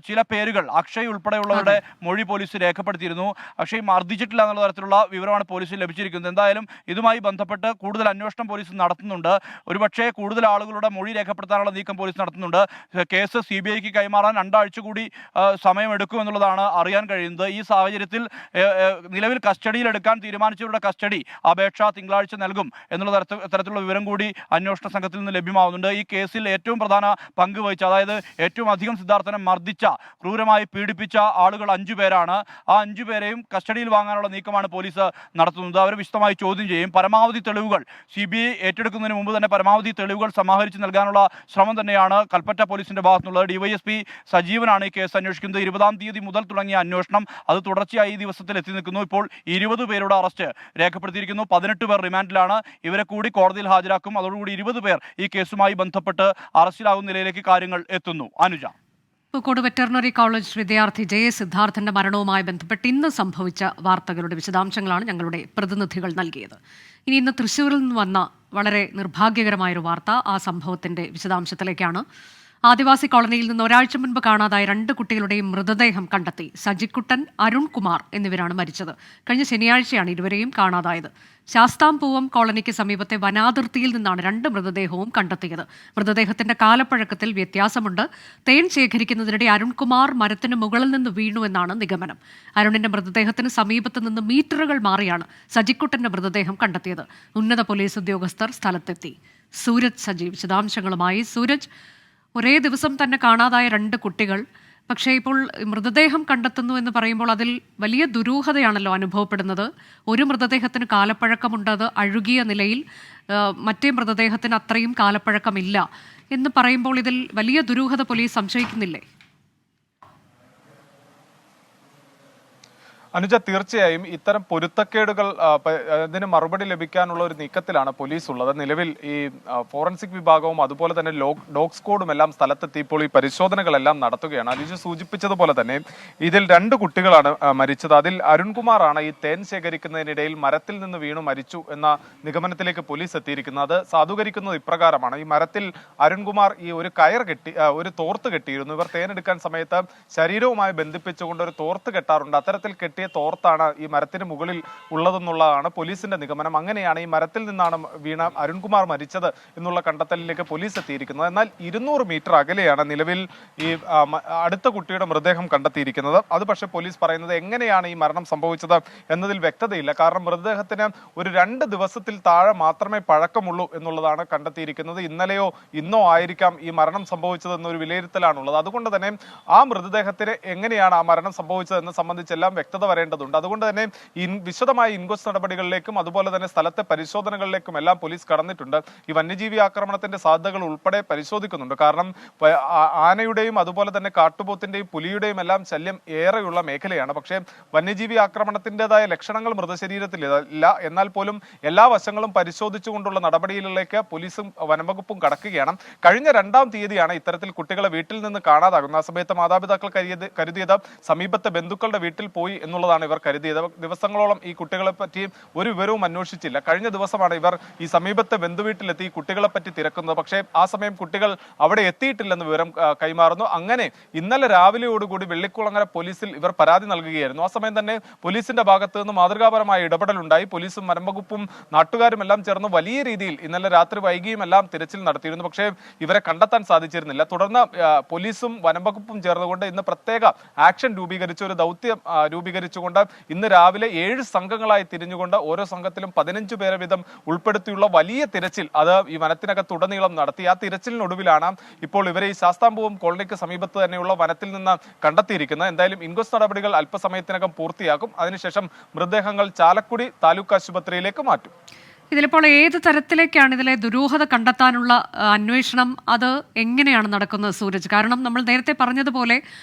ചില പേരുകൾ, അക്ഷയ് ഉൾപ്പെടെയുള്ളവരുടെ മൊഴി പോലീസ് രേഖപ്പെടുത്തിയിരുന്നു. അക്ഷയ് മർദ്ദിച്ചിട്ടില്ല എന്നുള്ള തരത്തിലുള്ള വിവരമാണ് പോലീസിന് ലഭിച്ചിരിക്കുന്നത്. എന്തായാലും ഇതുമായി ബന്ധപ്പെട്ട് കൂടുതൽ അന്വേഷണം പോലീസ് നടത്തുന്നുണ്ട്. ഒരുപക്ഷെ കൂടുതൽ ആളുകളുടെ മൊഴി രേഖപ്പെടുത്താനുള്ള നീക്കം പോലീസ് നടത്തുന്നുണ്ട്. കേസ് CBIക്ക് കൈമാറാൻ 2 ആഴ്ച കൂടി സമയമെടുക്കും എന്നുള്ളതാണ് അറിയാൻ കഴിയുന്നത്. ഈ സാഹചര്യത്തിൽ നിലവിൽ കസ്റ്റഡിയിലെടുക്കാൻ തീരുമാനിച്ചവരുടെ കസ്റ്റഡി അപേക്ഷ തിങ്കളാഴ്ച നൽകും എന്നുള്ള തരത്തിലുള്ള വിവരം കൂടി അന്വേഷണ സംഘത്തിൽ നിന്ന് ലഭ്യമാവുന്നുണ്ട്. ഈ കേസിൽ ഏറ്റവും പ്രധാന പങ്ക് വഹിച്ച, അതായത് ഏറ്റവും അധികം സിദ്ധാർത്ഥനെ മർദ്ദിച്ച, ക്രൂരമായി പീഡിപ്പിച്ച ആളുകൾ 5 പേരാണ്. ആ 5 പേരെയും കസ്റ്റഡിയിൽ വാങ്ങാനുള്ള നീക്കമാണ് പോലീസ് നടത്തുന്നത്. അവരെ വിശദമായി ചോദ്യം ചെയ്യും. പരമാവധി തെളിവുകൾ CBI ഏറ്റെടുക്കുന്നതിന് മുമ്പ് തന്നെ പരമാവധി തെളിവുകൾ സമാഹരിച്ച് നൽകാനുള്ള ശ്രമം തന്നെയാണ് കൽപ്പറ്റ പോലീസിന്റെ ഭാഗത്തുനിന്നുള്ളത്. DYSP സജീവനാണ് ഈ കേസ് അന്വേഷിക്കുന്നത്. 20-ാം തീയതി മുതൽ തുടങ്ങിയ അന്വേഷണം അത് തുടർച്ചയായി ഈ ദിവസത്തിൽ എത്തി നിൽക്കുന്നു. ഇപ്പോൾ 20 പേരുടെ അറസ്റ്റ് രേഖപ്പെടുത്തിയിരിക്കുന്നു. 18 പേർ റിമാൻഡിലാണ്. ഇവരെ കൂടി കോടതിയിൽ ഹാജരാക്കും. അതോടുകൂടി 20 പേർ ഈ കേസുമായി ബന്ധപ്പെട്ട് അറസ്റ്റിലാകുന്ന നിലയിലേക്ക് കാര്യങ്ങൾ എത്തുന്നു. അനുജ, പൂക്കോട് വെറ്ററിനറി കോളേജ് വിദ്യാർത്ഥി സിദ്ധാർത്ഥന്റെ മരണവുമായി ബന്ധപ്പെട്ട് ഇന്ന് സംഭവിച്ച വാർത്തകളുടെ വിശദാംശങ്ങളാണ് ഞങ്ങളുടെ പ്രതിനിധികൾ നൽകിയത്. ഇന്ന് തൃശ്ശൂരിൽ നിന്ന് വന്ന വളരെ നിർഭാഗ്യകരമായൊരു വാർത്ത, ആ സംഭവത്തിന്റെ വിശദാംശത്തിലേക്കാണ്. ആദിവാസി കോളനിയിൽ നിന്ന് ഒരാഴ്ച മുൻപ് കാണാതായ 2 കുട്ടികളുടെയും മൃതദേഹം കണ്ടെത്തി. സജിക്കുട്ടൻ, അരുൺകുമാർ എന്നിവരാണ് മരിച്ചത്. കഴിഞ്ഞ ശനിയാഴ്ചയാണ് ഇരുവരെയും കാണാതായത്. ശാസ്താംപൂവം കോളനിക്ക് സമീപത്തെ വനാതിർത്തിയിൽ നിന്നാണ് 2 മൃതദേഹവും കണ്ടെത്തിയത്. മൃതദേഹത്തിന്റെ കാലപ്പഴക്കത്തിൽ വ്യത്യാസമുണ്ട്. തേൻ ശേഖരിക്കുന്നതിനിടെ അരുൺകുമാർ മരത്തിന് മുകളിൽ നിന്ന് വീണു എന്നാണ് നിഗമനം. അരുണിന്റെ മൃതദേഹത്തിന് സമീപത്ത് നിന്ന് മീറ്ററുകൾ മാറിയാണ് സജിക്കുട്ടന്റെ മൃതദേഹം കണ്ടെത്തിയത്. ഉന്നത പോലീസ് ഉദ്യോഗസ്ഥർ സ്ഥലത്തെത്തി. സൂരജ് സജീവ് വിശദാംശങ്ങളുമായി. സൂരജ്, ഒരേ ദിവസം തന്നെ കാണാതായ 2 കുട്ടികൾ, പക്ഷേ ഇപ്പോൾ മൃതദേഹം കണ്ടെത്തുന്നു എന്ന് പറയുമ്പോൾ അതിൽ വലിയ ദുരൂഹതയാണല്ലോ അനുഭവപ്പെടുന്നത്. ഒരു മൃതദേഹത്തിന് കാലപ്പഴക്കമുണ്ട്, അത് അഴുകിയ നിലയിൽ. മറ്റേ മൃതദേഹത്തിന് അത്രയും കാലപ്പഴക്കമില്ല എന്ന് പറയുമ്പോൾ ഇതിൽ വലിയ ദുരൂഹത പോലീസ് സംശയിക്കുന്നില്ലേ? അനുജ, തീർച്ചയായും ഇത്തരം പൊരുത്തക്കേടുകൾ ഇതിന് മറുപടി ലഭിക്കാനുള്ള ഒരു നീക്കത്തിലാണ് പോലീസ് ഉള്ളത്. നിലവിൽ ഈ ഫോറൻസിക് വിഭാഗവും അതുപോലെ തന്നെ ഡോഗ് സ്ക്വാഡും എല്ലാം സ്ഥലത്തെത്തി ഇപ്പോൾ ഈ പരിശോധനകളെല്ലാം നടത്തുകയാണ്. അനുജ സൂചിപ്പിച്ചതുപോലെ തന്നെ ഇതിൽ 2 കുട്ടികളാണ് മരിച്ചത്. അതിൽ അരുൺകുമാറാണ് ഈ തേൻ ശേഖരിക്കുന്നതിനിടയിൽ മരത്തിൽ നിന്ന് വീണു മരിച്ചു എന്ന നിഗമനത്തിലേക്ക് പോലീസ് എത്തിയിരിക്കുന്നത്. അത് സാധൂകരിക്കുന്നത് ഇപ്രകാരമാണ്. ഈ മരത്തിൽ അരുൺകുമാർ ഈ ഒരു കയർ കെട്ടി, ഒരു തോർത്ത് കെട്ടിയിരുന്നു. ഇവർ തേനെടുക്കാൻ സമയത്ത് ശരീരവുമായി ബന്ധിപ്പിച്ചുകൊണ്ട് ഒരു തോർത്ത് കെട്ടാറുണ്ട്. അത്തരത്തിൽ കെട്ടിയ തോർത്താണ് ഈ മരത്തിന് മുകളിൽ ഉള്ളതെന്നുള്ളതാണ് പോലീസിന്റെ നിഗമനം. അങ്ങനെയാണ് ഈ മരത്തിൽ നിന്നാണ് വീണ അരുൺകുമാർ മരിച്ചത് എന്നുള്ള കണ്ടെത്തലിലേക്ക് പോലീസ് എത്തിയിരിക്കുന്നത്. എന്നാൽ 200 മീറ്റർ അകലെയാണ് നിലവിൽ ഈ അടുത്ത കുട്ടിയുടെ മൃതദേഹം കണ്ടെത്തിയിരിക്കുന്നത്. അത് പക്ഷേ പോലീസ് പറയുന്നത് എങ്ങനെയാണ് ഈ മരണം സംഭവിച്ചത് എന്നതിൽ വ്യക്തതയില്ല. കാരണം മൃതദേഹത്തിന് ഒരു 2 ദിവസത്തിൽ താഴെ മാത്രമേ പഴക്കമുള്ളൂ എന്നുള്ളതാണ് കണ്ടെത്തിയിരിക്കുന്നത്. ഇന്നലെയോ ഇന്നോ ആയിരിക്കാം ഈ മരണം സംഭവിച്ചത് എന്നൊരു വിലയിരുത്തലാണുള്ളത്. അതുകൊണ്ട് തന്നെ ആ മൃതദേഹത്തിന് എങ്ങനെയാണ് ആ മരണം സംഭവിച്ചതെന്ന് സംബന്ധിച്ചെല്ലാം വ്യക്തത വരേണ്ടതുണ്ട്. അതുകൊണ്ട് തന്നെ വിശദമായ ഇൻക്വസ്റ്റ് നടപടികളിലേക്കും അതുപോലെ തന്നെ സ്ഥലത്തെ പരിശോധനകളിലേക്കും എല്ലാം പോലീസ് കടന്നിട്ടുണ്ട്. ഈ വന്യജീവി ആക്രമണത്തിന്റെ സാധ്യതകൾ ഉൾപ്പെടെ പരിശോധിക്കുന്നുണ്ട്. കാരണം ആനയുടെയും അതുപോലെ തന്നെ കാട്ടുപോത്തിന്റെയും പുലിയുടെയും എല്ലാം ശല്യം ഏറെയുള്ള മേഖലയാണ്. പക്ഷേ വന്യജീവി ആക്രമണത്തിൻ്റെതായ ലക്ഷണങ്ങൾ മൃതശരീരത്തിൽ ഇല്ല. എന്നാൽ പോലും എല്ലാ വശങ്ങളും പരിശോധിച്ചുകൊണ്ടുള്ള നടപടികളിലേക്ക് പോലീസും വനംവകുപ്പും കടക്കുകയാണ്. കഴിഞ്ഞ 2-ാം തീയതിയാണ് ഇത്തരത്തിൽ കുട്ടികളെ വീട്ടിൽ നിന്ന് കാണാതാകുന്നത്. ആ സമയത്ത് മാതാപിതാക്കൾ കരുതിയത് സമീപത്തെ ബന്ധുക്കളുടെ വീട്ടിൽ പോയി എന്നുള്ളതാണ് ഇവർ കരുതിയത്. ദിവസങ്ങളോളം ഈ കുട്ടികളെ പറ്റി ഒരു വിവരവും അന്വേഷിച്ചില്ല. കഴിഞ്ഞ ദിവസമാണ് ഇവർ ഈ സമീപത്തെ ബന്ധുവീട്ടിലെത്തി ഈ കുട്ടികളെ പറ്റി തിരക്കുന്നത്. പക്ഷേ ആ സമയം കുട്ടികൾ അവിടെ എത്തിയിട്ടില്ലെന്ന് വിവരം കൈമാറുന്നു. അങ്ങനെ ഇന്നലെ രാവിലെയോടുകൂടി വെള്ളിക്കുളങ്ങര പോലീസിൽ ഇവർ പരാതി നൽകുകയായിരുന്നു. ആ സമയം തന്നെ പോലീസിന്റെ ഭാഗത്ത് നിന്ന് മാതൃകാപരമായ ഇടപെടലുണ്ടായി. പോലീസും വനംവകുപ്പും നാട്ടുകാരും എല്ലാം ചേർന്ന് വലിയ രീതിയിൽ ഇന്നലെ രാത്രി വൈകിയും എല്ലാം തിരച്ചിൽ നടത്തിയിരുന്നു. പക്ഷേ ഇവരെ കണ്ടെത്താൻ സാധിച്ചിരുന്നില്ല. തുടർന്ന് പോലീസും വനംവകുപ്പും ചേർന്നുകൊണ്ട് ഇന്ന് പ്രത്യേക ആക്ഷൻ രൂപീകരിച്ച ഒരു ദൗത്യം രൂപീകരിച്ചുകൊണ്ട് ഇന്ന് രാവിലെ 7 സംഘങ്ങളായി തിരിഞ്ഞുകൊണ്ട് ഓരോ സംഘത്തിലും 15 പേരെ വീതം ഉൾപ്പെടുത്തിയുള്ള വലിയ തിരച്ചിൽ അത് ഈ വനത്തിനകത്തുടനീളം നടത്തി. ആ തിരച്ചിലിനൊടുവിലാണ് ഇപ്പോൾ ഇവരെ ഈ ശാസ്താംപൂവം കോളനിക്ക് സമീപത്ത് തന്നെയുള്ള വനത്തിൽ നിന്ന് കണ്ടെത്തിയിരിക്കുന്നത്. എന്തായാലും ഇൻക്വസ്റ്റ് നടപടികൾ അല്പസമയത്തിനകം പൂർത്തിയാക്കും. അതിനുശേഷം മൃതദേഹങ്ങൾ ചാലക്കുടി താലൂക്ക് ആശുപത്രിയിലേക്ക് മാറ്റും. ഇതിലിപ്പോൾ ഏത് തരത്തിലേക്കാണ് ഇതിലെ ദുരൂഹത കണ്ടെത്താനുള്ള അന്വേഷണം? അത് എങ്ങനെയാണ് നടക്കുന്നത് സൂരജ്? കാരണം നമ്മൾ നേരത്തെ പറഞ്ഞതുപോലെ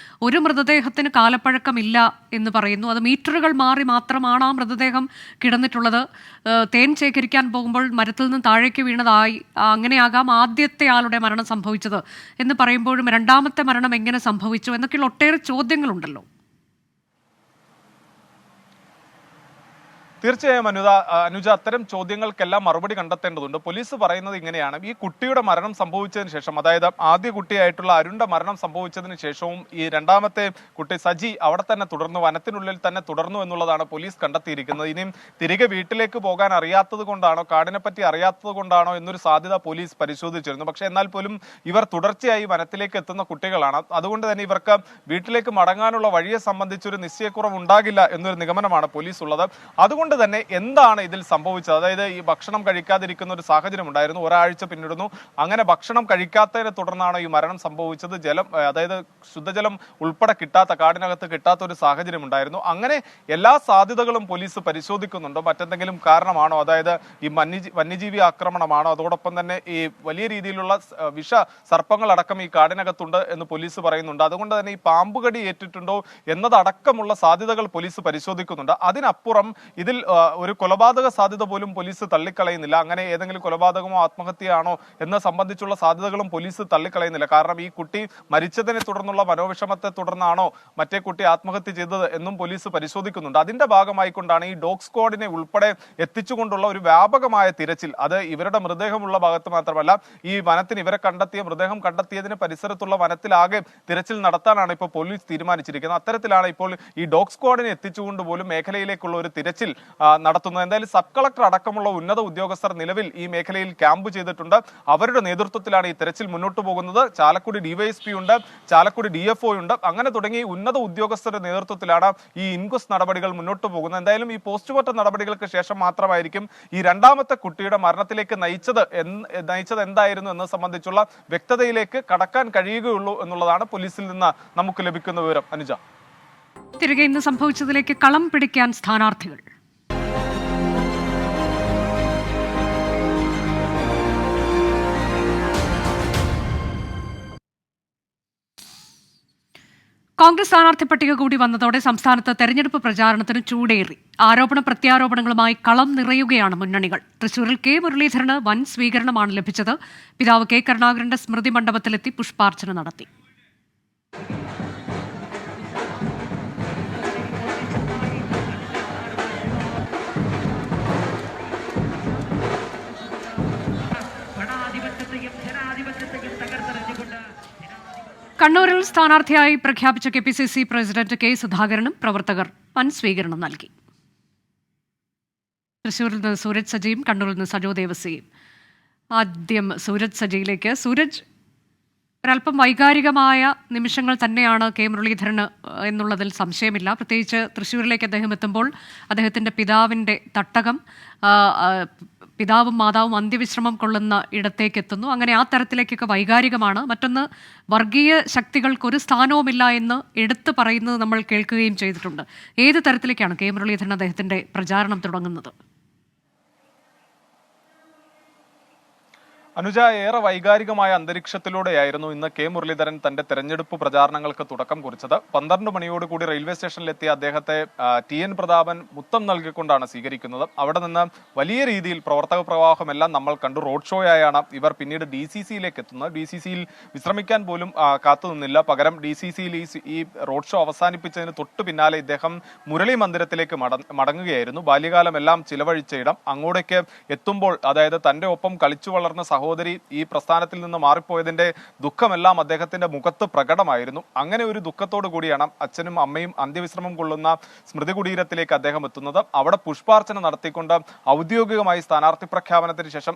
ഒരു മൃതദേഹത്തിന് കാലപ്പഴക്കമില്ല എന്ന് പറയുന്നു. അത് മീറ്ററുകൾ മാറി മാത്രമാണ് ആ മൃതദേഹം കിടന്നിട്ടുള്ളത്. തേൻ ശേഖരിക്കാൻ പോകുമ്പോൾ മരത്തിൽ നിന്ന് താഴേക്ക് വീണതായി, അങ്ങനെയാകാം ആദ്യത്തെ ആളുടെ മരണം സംഭവിച്ചത് എന്ന് പറയുമ്പോഴും 2ാമത്തെ മരണം എങ്ങനെ സംഭവിച്ചു എന്നൊക്കെയുള്ള ഒട്ടേറെ ചോദ്യങ്ങളുണ്ടല്ലോ. തീർച്ചയായും അനുജ, അത്തരം ചോദ്യങ്ങൾക്കെല്ലാം മറുപടി കണ്ടെത്തേണ്ടതുണ്ട്. പോലീസ് പറയുന്നത് ഇങ്ങനെയാണ്: ഈ കുട്ടിയുടെ മരണം സംഭവിച്ചതിന് ശേഷം, അതായത് ആദ്യ കുട്ടിയായിട്ടുള്ള അരുണിന്റെ മരണം സംഭവിച്ചതിന് ശേഷവും ഈ 2ാമത്തെ കുട്ടി സജി അവിടെ തന്നെ തുടർന്നു, വനത്തിനുള്ളിൽ തന്നെ തുടർന്നു എന്നുള്ളതാണ് പോലീസ് കണ്ടെത്തിയിരിക്കുന്നത്. ഇനിയും തിരികെ വീട്ടിലേക്ക് പോകാൻ അറിയാത്തത് കൊണ്ടാണോ, കാടിനെ പറ്റി അറിയാത്തത് കൊണ്ടാണോ എന്നൊരു സാധ്യത പോലീസ് പരിശോധിച്ചിരുന്നു. പക്ഷേ എന്നാൽ പോലും ഇവർ തുടർച്ചയായി വനത്തിലേക്ക് എത്തുന്ന കുട്ടികളാണ്. അതുകൊണ്ട് തന്നെ ഇവർക്ക് വീട്ടിലേക്ക് മടങ്ങാനുള്ള വഴിയെ സംബന്ധിച്ചൊരു നിശ്ചയക്കുറവ് ഉണ്ടാകില്ല എന്നൊരു നിഗമനമാണ് പോലീസ് ഉള്ളത്. അതുകൊണ്ട് തന്നെ എന്താണ് ഇതിൽ സംഭവിച്ചത്? അതായത് ഈ ഭക്ഷണം കഴിക്കാതിരിക്കുന്ന ഒരു സാഹചര്യം ഉണ്ടായിരുന്നു, ഒരാഴ്ച പിന്നിടുന്നു. അങ്ങനെ ഭക്ഷണം കഴിക്കാത്തതിനെ തുടർന്നാണ് ഈ മരണം സംഭവിച്ചത്. ജലം, അതായത് ശുദ്ധജലം ഉൾപ്പെടെ കിട്ടാത്ത, കാടിനകത്ത് കിട്ടാത്ത ഒരു സാഹചര്യം ഉണ്ടായിരുന്നു. അങ്ങനെ എല്ലാ സാധ്യതകളും പോലീസ് പരിശോധിക്കുന്നുണ്ടോ? മറ്റെന്തെങ്കിലും കാരണമാണോ? അതായത് ഈ വന്യജീവി ആക്രമണമാണോ? അതോടൊപ്പം തന്നെ ഈ വലിയ രീതിയിലുള്ള വിഷ സർപ്പങ്ങളടക്കം ഈ കാടിനകത്തുണ്ട് എന്ന് പോലീസ് പറയുന്നുണ്ട്. അതുകൊണ്ട് തന്നെ ഈ പാമ്പുകടി ഏറ്റിട്ടുണ്ടോ എന്നതടക്കമുള്ള സാധ്യതകൾ പോലീസ് പരിശോധിക്കുന്നുണ്ട്. അതിനപ്പുറം ഇതിൽ ഒരു കൊലപാതക സാധ്യത പോലും പോലീസ് തള്ളിക്കളയുന്നില്ല. അങ്ങനെ ഏതെങ്കിലും കൊലപാതകമോ ആത്മഹത്യയാണോ എന്ന സംബന്ധിച്ചുള്ള സാധ്യതകളും പോലീസ് തള്ളിക്കളയുന്നില്ല. കാരണം ഈ കുട്ടി മരിച്ചതിനെ തുടർന്നുള്ള മനോവിഷമത്തെ തുടർന്നാണോ മറ്റേ കുട്ടി ആത്മഹത്യ ചെയ്തത് എന്നും പോലീസ് പരിശോധിക്കുന്നുണ്ട്. അതിന്റെ ഭാഗമായിക്കൊണ്ടാണ് ഈ ഡോഗ് സ്ക്വാഡിനെ ഉൾപ്പെടെ എത്തിച്ചുകൊണ്ടുള്ള ഒരു വ്യാപകമായ തിരച്ചിൽ. അത് ഇവരുടെ മൃതദേഹമുള്ള ഭാഗത്ത് മാത്രമല്ല, ഈ വനത്തിന് ഇവരെ കണ്ടെത്തിയ മൃതദേഹം കണ്ടെത്തിയതിന് പരിസരത്തുള്ള വനത്തിലാകെ തിരച്ചിൽ നടത്താനാണ് ഇപ്പോൾ പോലീസ് തീരുമാനിച്ചിരിക്കുന്നത്. അത്തരത്തിലാണ് ഇപ്പോൾ ഈ ഡോഗ് സ്ക്വാഡിനെ എത്തിച്ചുകൊണ്ട് പോലും മേഖലയിലേക്കുള്ള ഒരു തിരച്ചിൽ നടത്തുന്നത്. എന്തായാലും സബ് കളക്ടർ അടക്കമുള്ള ഉന്നത ഉദ്യോഗസ്ഥർ നിലവിൽ ഈ മേഖലയിൽ ക്യാമ്പ് ചെയ്തിട്ടുണ്ട്. അവരുടെ നേതൃത്വത്തിലാണ് ഈ തിരച്ചിൽ മുന്നോട്ട് പോകുന്നത്. ചാലക്കുടി ഡിവൈഎസ്പി ഉണ്ട്, ചാലക്കുടി DFO ഉണ്ട്. അങ്ങനെ തുടങ്ങി ഉന്നത ഉദ്യോഗസ്ഥരുടെ നേതൃത്വത്തിലാണ് ഈ ഇൻക്വസ്റ്റ് നടപടികൾ മുന്നോട്ട് പോകുന്നത്. എന്തായാലും ഈ പോസ്റ്റ്മോർട്ടം നടപടികൾക്ക് ശേഷം മാത്രമായിരിക്കും ഈ രണ്ടാമത്തെ കുട്ടിയുടെ മരണത്തിലേക്ക് നയിച്ചത് എന്തായിരുന്നു എന്നത് സംബന്ധിച്ചുള്ള വ്യക്തതയിലേക്ക് കടക്കാൻ കഴിയുകയുള്ളൂ എന്നുള്ളതാണ് പോലീസിൽ നിന്ന് നമുക്ക് ലഭിക്കുന്ന വിവരം. അനുജ, തിരികെ ഇന്ന് സംഭവിച്ചതിലേക്ക് കളം പിടിക്കാൻ സ്ഥാനാർത്ഥികൾ. കോൺഗ്രസ് സ്ഥാനാർത്ഥി പട്ടിക കൂടി വന്നതോടെ സംസ്ഥാനത്ത് തെരഞ്ഞെടുപ്പ് പ്രചാരണത്തിന് ചൂടേറി. ആരോപണ പ്രത്യാരോപണങ്ങളുമായി കളം നിറയുകയാണ് മുന്നണികൾ. തൃശൂരിൽ കെ മുരളീധരന് വൻ സ്വീകരണമാണ് ലഭിച്ചത്. പിതാവ് കെ കരുണാകരന്റെ സ്മൃതി മണ്ഡപത്തിലെത്തി പുഷ്പാർച്ചന നടത്തി. കണ്ണൂരിൽ സ്ഥാനാർത്ഥിയായി പ്രഖ്യാപിച്ച KPCC പ്രസിഡന്റ് K സുധാകരനും പ്രവർത്തകർ വൻ സ്വീകരണം നൽകി. തൃശൂരിൽ നിന്ന് സൂരജ് സജിയും കണ്ണൂരിൽ നിന്ന് സജോ ദേവസിയും. ആദ്യം സൂരജ് സജിയിലേക്ക്. സൂരജ്, ഒരല്പം വൈകാരികമായ നിമിഷങ്ങൾ തന്നെയാണ് കെ മുരളീധരന് എന്നുള്ളതിൽ സംശയമില്ല. പ്രത്യേകിച്ച് തൃശ്ശൂരിലേക്ക് അദ്ദേഹം എത്തുമ്പോൾ അദ്ദേഹത്തിൻ്റെ പിതാവിൻ്റെ തട്ടകം, പിതാവും മാതാവും അന്ത്യവിശ്രമം കൊള്ളുന്ന ഇടത്തേക്ക് എത്തുന്നു. അങ്ങനെ ആ തരത്തിലേക്കൊക്കെ വൈകാരികമാണ്. മറ്റൊന്ന്, വർഗീയ ശക്തികൾക്കൊരു സ്ഥാനവുമില്ല എന്ന് എടുത്തു പറയുന്നത് നമ്മൾ കേൾക്കുകയും ചെയ്തിട്ടുണ്ട്. ഏത് തരത്തിലേക്കാണ് കെ മുരളീധരൻ അദ്ദേഹത്തിൻ്റെ പ്രചാരണം തുടങ്ങുന്നത്? അനുജ, ഏറെ വൈകാരികമായ അന്തരീക്ഷത്തിലൂടെയായിരുന്നു ഇന്ന് കെ മുരളീധരൻ തന്റെ തെരഞ്ഞെടുപ്പ് പ്രചാരണങ്ങൾക്ക് തുടക്കം കുറിച്ചത്. 12 മണിയോടുകൂടി റെയിൽവേ സ്റ്റേഷനിലെത്തിയ അദ്ദേഹത്തെ TN പ്രതാപൻ മുത്തം നൽകിക്കൊണ്ടാണ് സ്വീകരിക്കുന്നത്. അവിടെ നിന്ന് വലിയ രീതിയിൽ പ്രവർത്തക പ്രവാഹമെല്ലാം നമ്മൾ കണ്ടു. റോഡ് ഷോയായാണ് ഇവർ പിന്നീട് DCCയിലേക്ക് എത്തുന്നത്. DCCയിൽ വിശ്രമിക്കാൻ പോലും കാത്തുനിന്നില്ല. പകരം DCCയിൽ ഈ റോഡ് ഷോ അവസാനിപ്പിച്ചതിന് തൊട്ടു പിന്നാലെ ഇദ്ദേഹം മുരളി മന്ദിരത്തിലേക്ക് മടങ്ങുകയായിരുന്നു. ബാല്യകാലമെല്ലാം ചിലവഴിച്ച ഇടം. അങ്ങോട്ടേക്ക് എത്തുമ്പോൾ, അതായത് തന്റെ ഒപ്പം കളിച്ചു വളർന്ന സഹോദരി ഈ പ്രസ്ഥാനത്തിൽ നിന്ന് മാറിപ്പോയതിന്റെ ദുഃഖമെല്ലാം അദ്ദേഹത്തിന്റെ മുഖത്ത് പ്രകടമായിരുന്നു. അങ്ങനെ ഒരു ദുഃഖത്തോടു കൂടിയാണ് അച്ഛനും അമ്മയും അന്ത്യവിശ്രമം കൊള്ളുന്ന സ്മൃതി കുടീരത്തിലേക്ക് അദ്ദേഹം എത്തുന്നത്. അവിടെ പുഷ്പാർച്ചന നടത്തിക്കൊണ്ട് ഔദ്യോഗികമായി സ്ഥാനാർത്ഥി പ്രഖ്യാപനത്തിന് ശേഷം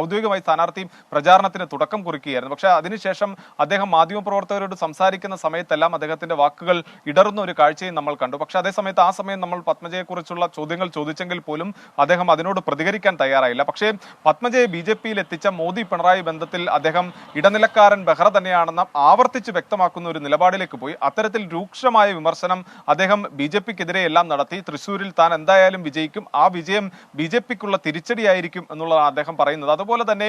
ഔദ്യോഗികമായി സ്ഥാനാർത്ഥി പ്രചാരണത്തിന് തുടക്കം കുറിക്കുകയായിരുന്നു. പക്ഷേ അതിനുശേഷം അദ്ദേഹം മാധ്യമപ്രവർത്തകരോട് സംസാരിക്കുന്ന സമയത്തെല്ലാം അദ്ദേഹത്തിന്റെ വാക്കുകൾ ഇടറുന്ന ഒരു കാഴ്ചയും നമ്മൾ കണ്ടു. പക്ഷെ അതേസമയത്ത് ആ സമയം നമ്മൾ പത്മജയെക്കുറിച്ചുള്ള ചോദ്യങ്ങൾ ചോദിച്ചെങ്കിൽ പോലും അദ്ദേഹം അതിനോട് പ്രതികരിക്കാൻ തയ്യാറായില്ല. പക്ഷേ പത്മജയെ BJPയിൽ എത്തിച്ച മോദി പിണറായി ബന്ധത്തിൽ അദ്ദേഹം ഇടനിലക്കാരൻ ബെഹ്റ തന്നെയാണെന്ന് ആവർത്തിച്ച് വ്യക്തമാക്കുന്ന ഒരു നിലപാടിലേക്ക് പോയി. അത്തരത്തിൽ രൂക്ഷമായ വിമർശനം അദ്ദേഹം BJPക്കെതിരെ എല്ലാം നടത്തി. തൃശ്ശൂരിൽ താൻ എന്തായാലും വിജയിക്കും, ആ വിജയം BJPക്കുള്ള തിരിച്ചടിയായിരിക്കും എന്നുള്ളതാണ് അദ്ദേഹം പറയുന്നത്. അതുപോലെ തന്നെ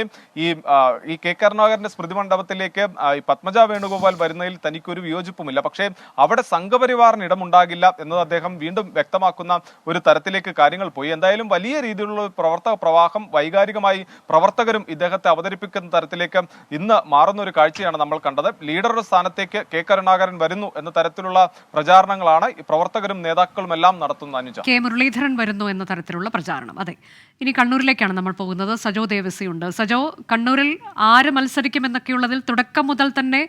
ഈ കെ കരുണാകരന്റെ സ്മൃതി മണ്ഡപത്തിലേക്ക് പത്മജ വേണുഗോപാൽ വരുന്നതിൽ തനിക്കൊരു വിയോജിപ്പുമില്ല. പക്ഷേ അവിടെ സംഘപരിവാറിന് ഇടമുണ്ടാകില്ല എന്നത് അദ്ദേഹം വീണ്ടും വ്യക്തമാക്കുന്ന ഒരു തരത്തിലേക്ക് കാര്യങ്ങൾ പോയി. എന്തായാലും വലിയ രീതിയിലുള്ള പ്രവർത്തക പ്രവാഹം, വൈകാരികമായി പ്രവർത്തകരും ഇദ്ദേഹത്തെ അവതരിപ്പിക്കുന്ന തരത്തിലേക്ക് ഇന്ന് മാറുന്ന ഒരു കാഴ്ചയാണ് നമ്മൾ കണ്ടത്. ലീഡറുടെ സ്ഥാനത്തേക്ക് കെ കരുണാകരൻ വരുന്നു എന്ന തരത്തിലുള്ള പ്രചാരണങ്ങളാണ് പ്രവർത്തകരും നേതാക്കളും എല്ലാം നടത്തുന്നത്. അനുജ, കെ മുരളീധരൻ വരുന്നു എന്ന തരത്തിലുള്ള പ്രചാരണം. അതെ, ഇനി കണ്ണൂരിലേക്കാണ് നമ്മൾ പോകുന്നത്. സജോ ദേവസിയുണ്ട്. സജോ, കണ്ണൂരിൽ ആര് മത്സരിക്കുമെന്നൊക്കെയുള്ളതിൽ തുടക്കം മുതൽ തന്നെ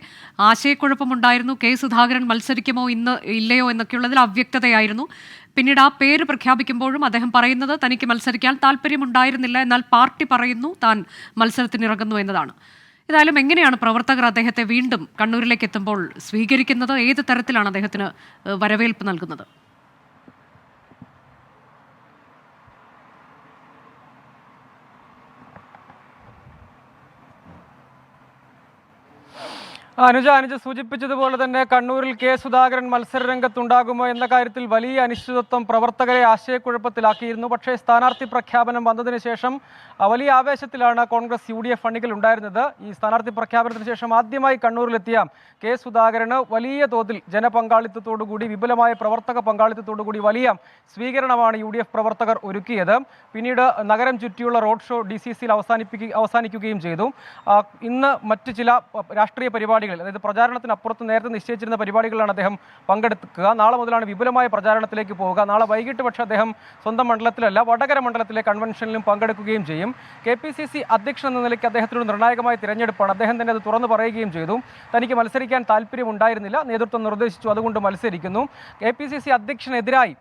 ആശയക്കുഴപ്പമുണ്ടായിരുന്നു. കെ സുധാകരൻ മത്സരിക്കുമോ ഇന്ന് ഇല്ലയോ എന്നൊക്കെയുള്ളതിൽ അവ്യക്തതയായിരുന്നു. പിന്നീട് ആ പേര് പ്രഖ്യാപിക്കുമ്പോഴും അദ്ദേഹം പറയുന്നത് തനിക്ക് മത്സരിക്കാൻ താല്പര്യമുണ്ടായിരുന്നില്ല, എന്നാൽ പാർട്ടി പറയുന്നു താൻ മത്സരത്തിനിറങ്ങുന്നു എന്നതാണ്. ഏതായാലും എങ്ങനെയാണ് പ്രവർത്തകർ അദ്ദേഹത്തെ വീണ്ടും കണ്ണൂരിലേക്ക് എത്തുമ്പോൾ സ്വീകരിക്കുന്നത്? ഏത് തരത്തിലാണ് അദ്ദേഹത്തിന് വരവേൽപ്പ് നൽകുന്നത്? അനുജ സൂചിപ്പിച്ചതുപോലെ തന്നെ കണ്ണൂരിൽ കെ സുധാകരൻ മത്സരരംഗത്തുണ്ടാകുമോ എന്ന കാര്യത്തിൽ വലിയ അനിശ്ചിതത്വം പ്രവർത്തകരെ ആശയക്കുഴപ്പത്തിലാക്കിയിരുന്നു. പക്ഷേ സ്ഥാനാർത്ഥി പ്രഖ്യാപനം വന്നതിന് ശേഷം വലിയ ആവേശത്തിലാണ് കോൺഗ്രസ് UDF അണികൾ ഉണ്ടായിരുന്നത്. ഈ സ്ഥാനാർത്ഥി പ്രഖ്യാപനത്തിന് ശേഷം ആദ്യമായി കണ്ണൂരിലെത്തിയ കെ സുധാകരന് വലിയ തോതിൽ ജനപങ്കാളിത്തത്തോടുകൂടി, വിപുലമായ പ്രവർത്തക പങ്കാളിത്തത്തോടുകൂടി വലിയ സ്വീകരണമാണ് UDF പ്രവർത്തകർ ഒരുക്കിയത്. പിന്നീട് നഗരം ചുറ്റിയുള്ള റോഡ് ഷോ DCCയിൽ അവസാനിക്കുകയും ചെയ്തു. ഇന്ന് മറ്റ് ചില രാഷ്ട്രീയ പരിപാടികൾ, അതായത് പ്രചാരണത്തിനപ്പുറത്ത് നേരത്തെ നിശ്ചയിച്ചിരുന്ന പരിപാടികളിലാണ് അദ്ദേഹം പങ്കെടുക്കുക. നാളെ മുതലാണ് വിപുലമായ പ്രചാരണത്തിലേക്ക് പോവുക. നാളെ വൈകിട്ട് പക്ഷേ അദ്ദേഹം സ്വന്തം മണ്ഡലത്തിലല്ല, വടകര മണ്ഡലത്തിലെ കൺവെൻഷനിലും പങ്കെടുക്കുകയും ചെയ്യും. KPCC അധ്യക്ഷൻ എന്ന നിലയ്ക്ക് അദ്ദേഹത്തിനൊരു നിർണായകമായ തിരഞ്ഞെടുപ്പാണ്. അദ്ദേഹം തന്നെ അത് തുറന്നു പറയുകയും ചെയ്തു. തനിക്ക് മത്സരിക്കാൻ താല്പര്യമുണ്ടായിരുന്നില്ല, നേതൃത്വം നിർദ്ദേശിച്ചു, അതുകൊണ്ട് മത്സരിക്കുന്നു. KPCC അധ്യക്ഷനെതിരായി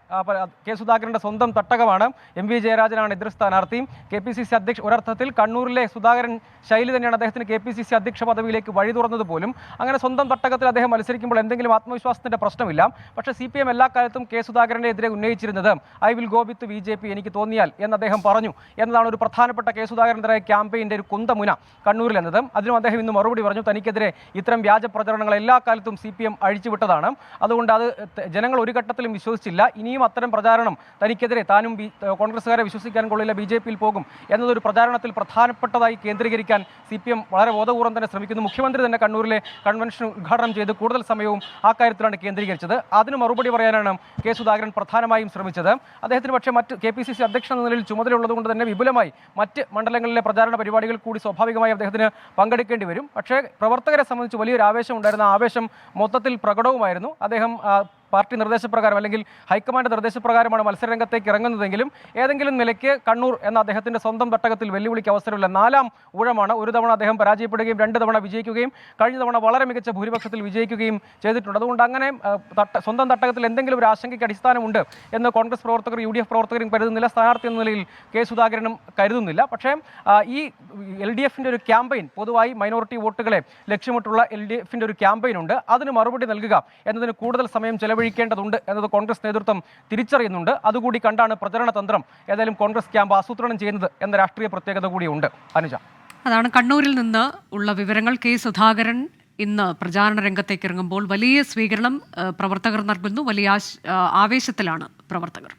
കെ സുധാകരന്റെ സ്വന്തം തട്ടകമാണ് MV ജയരാജനാണ് എതിർ സ്ഥാനാർത്ഥി. KPCC അധ്യക്ഷൻ ഒരർത്ഥത്തിൽ കണ്ണൂരിലെ സുധാകരൻ ശൈലി തന്നെയാണ് അദ്ദേഹത്തിന് KPCC അധ്യക്ഷ പദവിയിലേക്ക് വഴി തുറന്നത് പോലും. അങ്ങനെ സ്വന്തം തട്ടകത്തിൽ അദ്ദേഹം മത്സരിക്കുമ്പോൾ എന്തെങ്കിലും ആത്മവിശ്വാസത്തിന്റെ പ്രശ്നമില്ല. പക്ഷേ CPM എല്ലാ കാലത്തും കെ സുധാകരന്റെ എതിരെ ഉന്നയിച്ചിരുന്നത് I will go with BJP, എനിക്ക് തോന്നിയാൽ എന്ന് അദ്ദേഹം പറഞ്ഞു എന്നതാണ് ഒരു പ്രധാനപ്പെട്ട കെ സുധാകരനെതിരായ ക്യാമ്പയിൻ്റെ ഒരു കുന്തമുന കണ്ണൂരിൽ എന്നത്. അതിനും അദ്ദേഹം ഇന്ന് മറുപടി പറഞ്ഞു. തനിക്കെതിരെ ഇത്തരം വ്യാജ പ്രചരണങ്ങൾ എല്ലാ കാലത്തും CPM അഴിച്ചുവിട്ടതാണ്, അതുകൊണ്ട് അത് ജനങ്ങൾ ഒരു ഘട്ടത്തിലും വിശ്വസിച്ചില്ല. ഇനിയും അത്തരം പ്രചാരണം തനിക്കെതിരെ, താനും കോൺഗ്രസ്സുകാരെ വിശ്വസിക്കാൻ കൊള്ളില്ല, BJPയിൽ പോകും എന്നതൊരു പ്രചാരണത്തിൽ പ്രധാനപ്പെട്ടതായി കേന്ദ്രീകരിക്കാൻ CPM വളരെ ബോധപൂർവ്വം തന്നെ ശ്രമിക്കുന്നു. മുഖ്യമന്ത്രി തന്നെ കണ്ണൂരിലെ കൺവെൻഷൻ ഉദ്ഘാടനം ചെയ്ത് കൂടുതൽ സമയവും ആ കാര്യത്തിലാണ് കേന്ദ്രീകരിച്ചത്. അതിന് മറുപടി പറയാനാണ് കെ സുധാകരൻ പ്രധാനമായും ശ്രമിച്ചത്. അദ്ദേഹത്തിന് പക്ഷേ മറ്റ് KPCC അധ്യക്ഷൻ എന്ന നിലയിൽ ചുമതലയുള്ളതുകൊണ്ട് തന്നെ വിപുലമായി മറ്റ് മണ്ഡലങ്ങളിലെ പ്രചാരണ പരിപാടികൾ കൂടി സ്വാഭാവികമായി അദ്ദേഹത്തിന് പങ്കെടുക്കേണ്ടി വരും. പക്ഷേ പ്രവർത്തകരെ സംബന്ധിച്ച് വലിയൊരു ആവേശം ഉണ്ടായിരുന്ന ആവേശം മൊത്തത്തിൽ പ്രകടവുമായിരുന്നു. അദ്ദേഹം പാർട്ടി നിർദ്ദേശപ്രകാരം അല്ലെങ്കിൽ ഹൈക്കമാൻഡ് നിർദ്ദേശപ്രകാരമാണ് മത്സരരംഗത്തേക്ക് ഇറങ്ങുന്നതെങ്കിലും ഏതെങ്കിലും നിലയ്ക്ക് കണ്ണൂർ എന്ന അദ്ദേഹത്തിൻ്റെ സ്വന്തം തട്ടകത്തിൽ വെല്ലുവിളിക്ക് അവസരമില്ല. 4ാം ഊഴമാണ്. ഒരു തവണ അദ്ദേഹം പരാജയപ്പെടുകയും 2 തവണ വിജയിക്കുകയും കഴിഞ്ഞ തവണ വളരെ മികച്ച ഭൂരിപക്ഷത്തിൽ വിജയിക്കുകയും ചെയ്തിട്ടുണ്ട്. അതുകൊണ്ട് അങ്ങനെ സ്വന്തം തട്ടകത്തിൽ എന്തെങ്കിലും ഒരു ആശങ്കയ്ക്ക് അടിസ്ഥാനമുണ്ട് എന്ന് കോൺഗ്രസ് പ്രവർത്തകർ UDF പ്രവർത്തകരും കരുതുന്നില്ല. സ്ഥാനാർത്ഥി എന്ന നിലയിൽ കെ സുധാകരനും കരുതുന്നില്ല. പക്ഷേ ഈ LDFിൻ്റെ ഒരു ക്യാമ്പയിൻ, പൊതുവായി മൈനോറിറ്റി വോട്ടുകളെ ലക്ഷ്യമിട്ടുള്ള LDFിൻ്റെ ഒരു ക്യാമ്പയിൻ ഉണ്ട്. അതിന് മറുപടി നൽകുക എന്നതിന് കൂടുതൽ സമയം ചെലവഴിക്കേണ്ടതുണ്ട് എന്നത് കോൺഗ്രസ് നേതൃത്വം തിരിച്ചറിയുന്നുണ്ട്. അതുകൂടി കണ്ടാണ് പ്രചരണ തന്ത്രം ഏതായാലും കോൺഗ്രസ് ക്യാമ്പ് ആസൂത്രണം ചെയ്യുന്നത് എന്ന രാഷ്ട്രീയ പ്രത്യേകത കൂടിയുണ്ട്. അനുജ, അതാണ് കണ്ണൂരിൽ നിന്ന് ഉള്ള വിവരങ്ങൾ. കെ സുധാകരൻ ഇന്ന് പ്രചാരണ രംഗത്തേക്ക് ഇറങ്ങുമ്പോൾ വലിയ സ്വീകരണം പ്രവർത്തകർ നൽകുന്നു. വലിയ ആവേശത്തിലാണ് പ്രവർത്തകർ.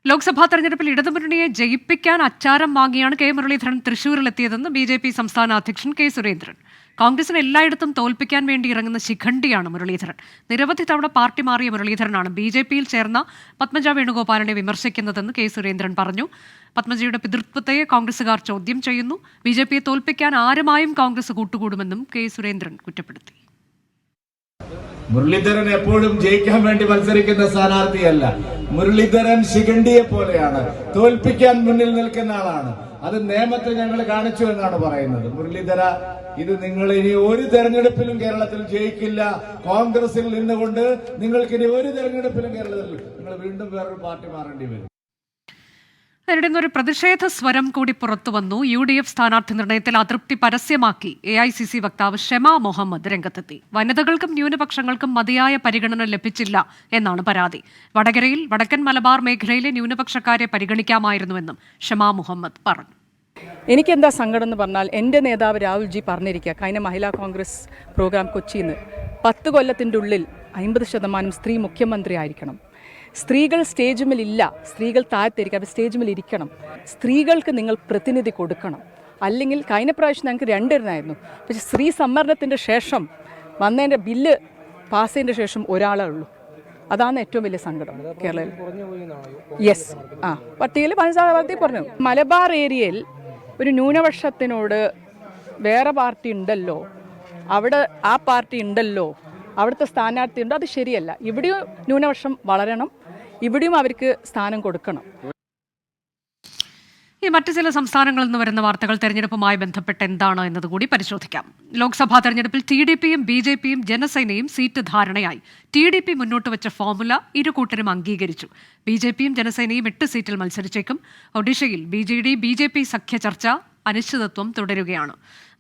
ലോക്സഭാ തെരഞ്ഞെടുപ്പിൽ ഇടതുമുന്നണിയെ ജയിപ്പിക്കാൻ അച്ചാരം വാങ്ങിയാണ് കെ മുരളീധരൻ തൃശൂരിലെത്തിയതെന്ന് BJP സംസ്ഥാന അധ്യക്ഷൻ കെ സുരേന്ദ്രൻ. കോൺഗ്രസിന് എല്ലായിടത്തും തോൽപ്പിക്കാൻ വേണ്ടി ഇറങ്ങുന്ന ശിഖണ്ഡിയാണ് മുരളീധരൻ. നിരവധി തവണ പാർട്ടി മാറിയ മുരളീധരനാണ് BJPയിൽ ചേർന്ന പത്മജ വേണുഗോപാലിനെ വിമർശിക്കുന്നതെന്ന് കെ സുരേന്ദ്രൻ പറഞ്ഞു. പത്മജയുടെ പിതൃത്വത്തെ കോൺഗ്രസുകാർ ചോദ്യം ചെയ്യുന്നു. BJPയെ തോൽപ്പിക്കാൻ ആരുമായും കോൺഗ്രസ് കൂട്ടുകൂടുമെന്നും കെ സുരേന്ദ്രൻ കുറ്റപ്പെടുത്തി. മുരളീധരൻ എപ്പോഴും ജയിക്കാൻ വേണ്ടി മത്സരിക്കുന്ന സ്ഥാനാർത്ഥിയല്ല. മുരളീധരൻ ശിഖണ്ഡിയെ പോലെയാണ്, തോൽപ്പിക്കാൻ മുന്നിൽ നിൽക്കുന്ന ആളാണ്. അത് നിയമത്തെ ഞങ്ങൾ കാണിച്ചു എന്നാണ് പറയുന്നത്. മുരളീധര, ഇത് നിങ്ങൾ ഇനി ഒരു തെരഞ്ഞെടുപ്പിലും കേരളത്തിൽ ജയിക്കില്ല. കോൺഗ്രസിൽ നിന്നുകൊണ്ട് നിങ്ങൾക്ക് ഇനി ഒരു തെരഞ്ഞെടുപ്പിലും കേരളത്തിൽ നിങ്ങൾ വീണ്ടും വേറൊരു പാർട്ടി മാറേണ്ടി വരും. അതിനിടെ ഒരു പ്രതിഷേധ സ്വരം കൂടി പുറത്തു വന്നു. UDF സ്ഥാനാർത്ഥി നിർണയത്തിൽ അതൃപ്തി പരസ്യമാക്കി AICC വക്താവ് ഷെമ മുഹമ്മദ് രംഗത്തെത്തി. വനിതകൾക്കും ന്യൂനപക്ഷങ്ങൾക്കും മതിയായ പരിഗണന ലഭിച്ചില്ല എന്നാണ് പരാതി. വടകരയിൽ വടക്കൻ മലബാർ മേഖലയിലെ ന്യൂനപക്ഷക്കാരെ പരിഗണിക്കാമായിരുന്നുവെന്നും ഷെമ മുഹമ്മദ് പറഞ്ഞു. എനിക്കെന്താ സങ്കടം എന്ന് പറഞ്ഞാൽ, എൻ്റെ നേതാവ് രാഹുൽജി പറഞ്ഞിരിക്കുക, കഴിഞ്ഞ മഹിളാ കോൺഗ്രസ് പ്രോഗ്രാം കൊച്ചിയിൽ നിന്ന് 10 കൊല്ലത്തിൻ്റെ ഉള്ളിൽ 50% സ്ത്രീ മുഖ്യമന്ത്രി ആയിരിക്കണം. സ്ത്രീകൾ സ്റ്റേജുമില്ല, സ്ത്രീകൾ താഴ്ത്തിരിക്കുക, അവർ സ്റ്റേജുമിലിരിക്കണം. സ്ത്രീകൾക്ക് നിങ്ങൾ പ്രതിനിധി കൊടുക്കണം. അല്ലെങ്കിൽ കഴിഞ്ഞ പ്രാവശ്യം ഞങ്ങൾക്ക് 2 എണ്ണമായിരുന്നു. പക്ഷേ സ്ത്രീ സംവരണത്തിൻ്റെ ശേഷം വന്നതിൻ്റെ ബില്ല് പാസ് ചെയ്തതിൻ്റെ ശേഷം ഒരാളേ ഉള്ളൂ. അതാണ് ഏറ്റവും വലിയ സങ്കടം കേരളത്തിൽ. യെസ്, പട്ടികയിൽ 15 പറഞ്ഞു. മലബാർ ഏരിയയിൽ ഒരു ന്യൂനപക്ഷത്തിനോട് വേറെ പാർട്ടി ഉണ്ടല്ലോ, അവിടെ ആ പാർട്ടി ഉണ്ടല്ലോ, അവിടുത്തെ സ്ഥാനാർത്ഥി ഉണ്ട്, അത് ശരിയല്ല. ഇവിടെയും ന്യൂനപക്ഷം വളരണം, ഇവിടെയും അവർക്ക് സ്ഥാനം കൊടുക്കണം. ഈ മറ്റു ചില സംസ്ഥാനങ്ങളിൽ നിന്ന് വരുന്ന വാർത്തകൾ തെരഞ്ഞെടുപ്പുമായി ബന്ധപ്പെട്ട് എന്താണ് എന്നതുകൂടി പരിശോധിക്കാം. ലോക്സഭാ തെരഞ്ഞെടുപ്പിൽ TDPയും BJPയും ജനസേനയും സീറ്റ് ധാരണയായി. TDP മുന്നോട്ട് വെച്ച ഫോർമുല ഇരുകൂട്ടരും അംഗീകരിച്ചു. BJPയും ജനസേനയും 8 സീറ്റിൽ മത്സരിച്ചേക്കും. ഒഡീഷയിൽ BJD-BJP സഖ്യ ചർച്ച അനിശ്ചിതത്വം തുടരുകയാണ്.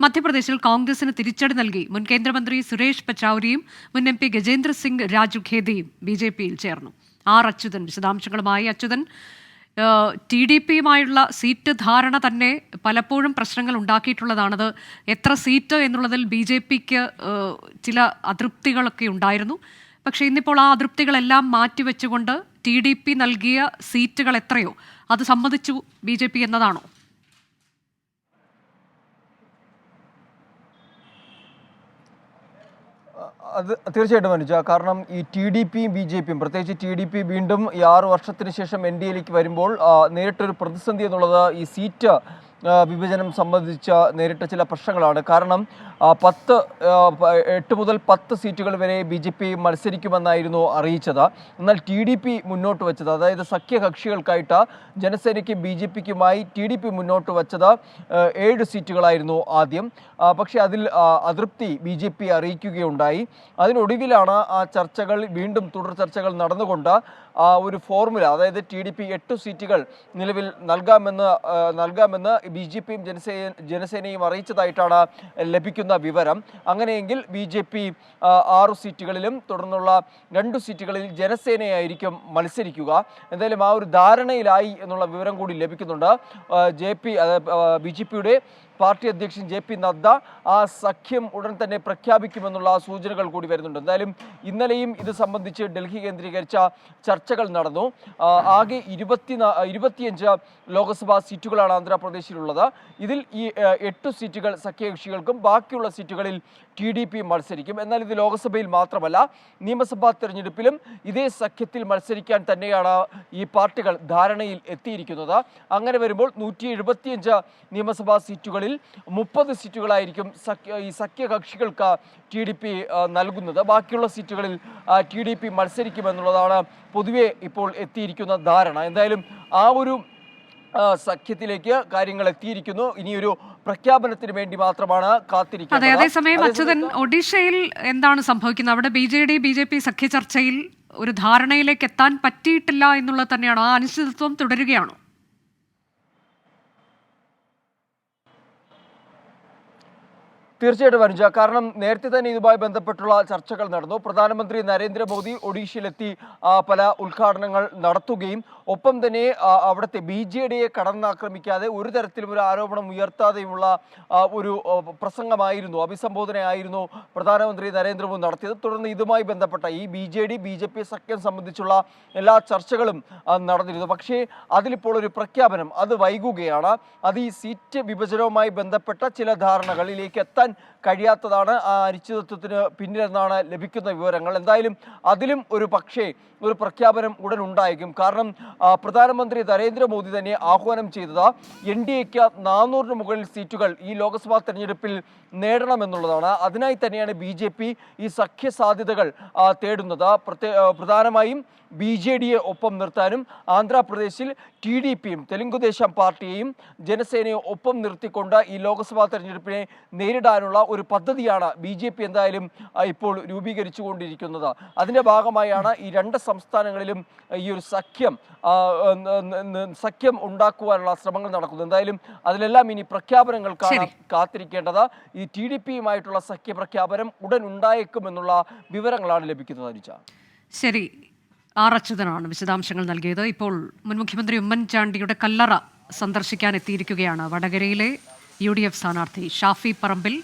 മധ്യപ്രദേശിൽ കോൺഗ്രസിന് തിരിച്ചടി നൽകി മുൻ കേന്ദ്രമന്ത്രി സുരേഷ് പച്ചൌരിയും മുൻ MP ഗജേന്ദ്ര സിംഗ് രാജു ഖേദിയും BJPയിൽ ചേർന്നു. അച്യുതൻ വിശദാംശങ്ങളുമായി. അച്യുതൻ, TDPയുമായുള്ള സീറ്റ് ധാരണ തന്നെ പലപ്പോഴും പ്രശ്നങ്ങൾ ഉണ്ടാക്കിയിട്ടുള്ളതാണത്. എത്ര സീറ്റ് എന്നുള്ളതിൽ BJPക്ക് ചില അതൃപ്തികളൊക്കെ ഉണ്ടായിരുന്നു. പക്ഷേ ഇന്നിപ്പോൾ ആ അതൃപ്തികളെല്ലാം മാറ്റിവെച്ചുകൊണ്ട് TDP നൽകിയ സീറ്റുകൾ എത്രയോ അത് സമ്മതിച്ചു BJP എന്നതാണോ? അത് തീർച്ചയായിട്ടും അനുജ. കാരണം ഈ TDPയും BJPയും, പ്രത്യേകിച്ച് TDP വീണ്ടും ഈ 6 വർഷത്തിന് ശേഷം NDAയിലേക്ക് വരുമ്പോൾ നേരിട്ടൊരു പ്രതിസന്ധി എന്നുള്ളത് ഈ സീറ്റ് വിഭജനം സംബന്ധിച്ച നേരിട്ട ചില പ്രശ്നങ്ങളാണ്. കാരണം 8 മുതൽ 10 സീറ്റുകൾ വരെ BJP മത്സരിക്കുമെന്നായിരുന്നു അറിയിച്ചത്. എന്നാൽ TDP മുന്നോട്ട് വെച്ചത്, അതായത് സഖ്യകക്ഷികൾക്കായിട്ട് ജനസേനയ്ക്കും BJPക്കുമായി TDP മുന്നോട്ട് വെച്ചത് 7 സീറ്റുകളായിരുന്നു ആദ്യം. പക്ഷേ അതിൽ അതൃപ്തി BJP അറിയിക്കുകയുണ്ടായി. അതിനൊടുവിലാണ് ആ ചർച്ചകൾ വീണ്ടും തുടർ ചർച്ചകൾ നടന്നുകൊണ്ട് ഒരു ഫോർമുല, അതായത് TDP 8 സീറ്റുകൾ നിലവിൽ നൽകാമെന്ന് BJPയും ജനസേനയും അറിയിച്ചതായിട്ടാണ് ലഭിക്കുന്ന വിവരം. അങ്ങനെയെങ്കിൽ BJP 6 സീറ്റുകളിലും തുടർന്നുള്ള 2 സീറ്റുകളിൽ ജനസേനയായിരിക്കും മത്സരിക്കുക. എന്തായാലും ആ ഒരു ധാരണയിലായി എന്നുള്ള വിവരം കൂടി ലഭിക്കുന്നുണ്ട്. BJPയുടെ പാർട്ടി അധ്യക്ഷൻ JP നദ്ദ ആ സഖ്യം ഉടൻ തന്നെ പ്രഖ്യാപിക്കുമെന്നുള്ള സൂചനകൾ കൂടി വരുന്നുണ്ട്. എന്തായാലും ഇന്നലെയും ഇത് സംബന്ധിച്ച് ഡൽഹി കേന്ദ്രീകരിച്ച ചർച്ചകൾ നടന്നു. ആകെ 25 ലോക്സഭാ സീറ്റുകളാണ് ആന്ധ്രാപ്രദേശിലുള്ളത്. ഇതിൽ ഈ 8 സീറ്റുകൾ സഖ്യകക്ഷികൾക്കും ബാക്കിയുള്ള സീറ്റുകളിൽ TDP മത്സരിക്കും. എന്നാൽ ഇത് ലോക്സഭയിൽ മാത്രമല്ല, നിയമസഭാ തെരഞ്ഞെടുപ്പിലും ഇതേ സഖ്യത്തിൽ മത്സരിക്കാൻ തന്നെയാണ് ഈ പാർട്ടികൾ ധാരണയിൽ എത്തിയിരിക്കുന്നത്. അങ്ങനെ വരുമ്പോൾ 175 നിയമസഭാ സീറ്റുകളിൽ 30 സീറ്റുകളായിരിക്കും ഈ സഖ്യകക്ഷികൾക്ക് TDP നൽകുന്നത്. ബാക്കിയുള്ള സീറ്റുകളിൽ TDP മത്സരിക്കുമെന്നുള്ളതാണ് പൊതുവെ ഇപ്പോൾ എത്തിയിരിക്കുന്ന ധാരണ. എന്തായാലും ആ ഒരു സഖ്യത്തിലേക്ക് കാര്യങ്ങൾ എത്തിയിരിക്കുന്നു. ഇനിയൊരു പ്രഖ്യാപനത്തിന് വേണ്ടി മാത്രമാണ് കാത്തിരിക്കുന്നത്. അതേസമയം അച്യുതൻ, ഒഡീഷയിൽ എന്താണ് സംഭവിക്കുന്നത്? അവിടെ BJP സഖ്യ ചർച്ചയിൽ ഒരു ധാരണയിലേക്ക് എത്താൻ പറ്റിയിട്ടില്ല എന്നുള്ളത് തന്നെയാണോ? ആ അനിശ്ചിതത്വം തുടരുകയാണോ? തീർച്ചയായിട്ടും അനുജ. കാരണം നേരത്തെ തന്നെ ഇതുമായി ബന്ധപ്പെട്ടുള്ള ചർച്ചകൾ നടന്നു. പ്രധാനമന്ത്രി നരേന്ദ്രമോദി ഒഡീഷയിലെത്തി പല ഉദ്ഘാടനങ്ങൾ നടത്തുകയും ഒപ്പം തന്നെ അവിടുത്തെ BJDയെ കടന്നാക്രമിക്കാതെ ഒരു തരത്തിലും ഒരു ആരോപണം ഉയർത്താതെയുമുള്ള ഒരു പ്രസംഗമായിരുന്നു, അഭിസംബോധനയായിരുന്നു പ്രധാനമന്ത്രി നരേന്ദ്രമോദി നടത്തിയത്. തുടർന്ന് ഇതുമായി ബന്ധപ്പെട്ട ഈ BJP സഖ്യം സംബന്ധിച്ചുള്ള എല്ലാ ചർച്ചകളും നടന്നിരുന്നു. പക്ഷേ അതിലിപ്പോൾ ഒരു പ്രഖ്യാപനം അത് വൈകുകയാണ്. അത് ഈ സീറ്റ് വിഭജനവുമായി ബന്ധപ്പെട്ട ചില ധാരണകളിലേക്ക് എത്താൻ കഴിയാത്തതാണ് ആ അനിശ്ചിതത്വത്തിന് പിന്നിലെന്നാണ് ലഭിക്കുന്ന വിവരങ്ങൾ. എന്തായാലും അതിലും ഒരു പ്രഖ്യാപനം ഉടൻ ഉണ്ടായേക്കും. കാരണം പ്രധാനമന്ത്രി നരേന്ദ്രമോദി തന്നെ ആഹ്വാനം ചെയ്തത് NDAക്ക് 400 മുകളിൽ സീറ്റുകൾ ഈ ലോക്സഭാ തെരഞ്ഞെടുപ്പിൽ നേടണമെന്നുള്ളതാണ്. അതിനായി തന്നെയാണ് BJP ഈ സഖ്യ സാധ്യതകൾ തേടുന്നത്. പ്രധാനമായും BJDയെ ഒപ്പം നിർത്താനും ആന്ധ്രാപ്രദേശിൽ TDPയും തെലുങ്കുദേശം പാർട്ടിയെയും ജനസേനയെ ഒപ്പം നിർത്തിക്കൊണ്ട് ഈ ലോക്സഭാ തെരഞ്ഞെടുപ്പിനെ നേരിടാനുള്ള ഒരു പദ്ധതിയാണ് BJP എന്തായാലും ഇപ്പോൾ രൂപീകരിച്ചുകൊണ്ടിരിക്കുന്നത്. അതിൻ്റെ ഭാഗമായാണ് ഈ 2 സംസ്ഥാനങ്ങളിലും ഈ ഒരു സഖ്യം ഉണ്ടാക്കുവാനുള്ള ശ്രമങ്ങൾ നടക്കുന്നത്. എന്തായാലും അതിലെല്ലാം ഇനി പ്രഖ്യാപനങ്ങൾക്കാണ് കാത്തിരിക്കേണ്ടത്. ഈ TDPയുമായിട്ടുള്ള സഖ്യ പ്രഖ്യാപനം ഉടൻ ഉണ്ടായേക്കുമെന്നുള്ള വിവരങ്ങളാണ് ലഭിക്കുന്നത്. അനുജ, ശരി. അച്യുതനാണ് വിശദാംശങ്ങൾ നൽകിയത്. ഇപ്പോൾ മുൻ മുഖ്യമന്ത്രി ഉമ്മൻചാണ്ടിയുടെ കല്ലറ സന്ദർശിക്കാൻ എത്തിയിരിക്കുകയാണ് വടകരയിലെ UDF സ്ഥാനാർത്ഥി ഷാഫി പറമ്പിൽ.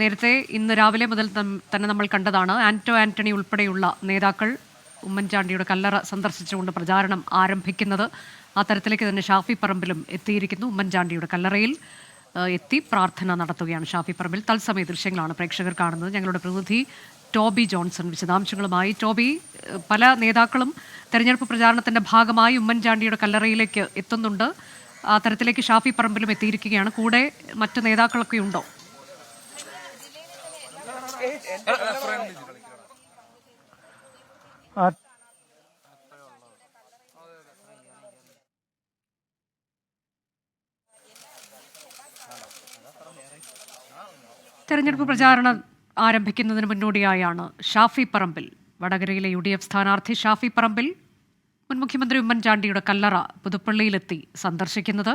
നേരത്തെ ഇന്ന് രാവിലെ മുതൽ തന്നെ നമ്മൾ കണ്ടതാണ് ആന്റണി ഉൾപ്പെടെയുള്ള നേതാക്കൾ ഉമ്മൻചാണ്ടിയുടെ കല്ലറ സന്ദർശിച്ചുകൊണ്ട് പ്രചാരണം ആരംഭിക്കുന്നത്. ആ തരത്തിലേക്ക് തന്നെ ഷാഫി പറമ്പിലും എത്തിയിരിക്കുന്നു. ഉമ്മൻചാണ്ടിയുടെ കല്ലറയിൽ എത്തി പ്രാർത്ഥന നടത്തുകയാണ് ഷാഫി പറമ്പിൽ. തത്സമയ ദൃശ്യങ്ങളാണ് പ്രേക്ഷകർ കാണുന്നത്. ഞങ്ങളുടെ പ്രതിനിധി ടോബി ജോൺസൺ വിശദാംശങ്ങളുമായി. ടോബി, പല നേതാക്കളും തെരഞ്ഞെടുപ്പ് പ്രചാരണത്തിന്റെ ഭാഗമായി ഉമ്മൻചാണ്ടിയുടെ കല്ലറയിലേക്ക് എത്തുന്നുണ്ട്. ആ തരത്തിലേക്ക് ഷാഫി പറമ്പിലും എത്തിയിരിക്കുകയാണ്. കൂടെ മറ്റ് നേതാക്കളൊക്കെ ഉണ്ടോ? തെരഞ്ഞെടുപ്പ് പ്രചാരണം ആരംഭിക്കുന്നതിന് മുന്നോടിയായാണ് ഷാഫി പറമ്പിൽ, വടകരയിലെ UDF സ്ഥാനാർത്ഥി ഷാഫി പറമ്പിൽ മുൻ മുഖ്യമന്ത്രി ഉമ്മൻചാണ്ടിയുടെ കല്ലറ പുതുപ്പള്ളിയിലെത്തി സന്ദർശിക്കുന്നത്.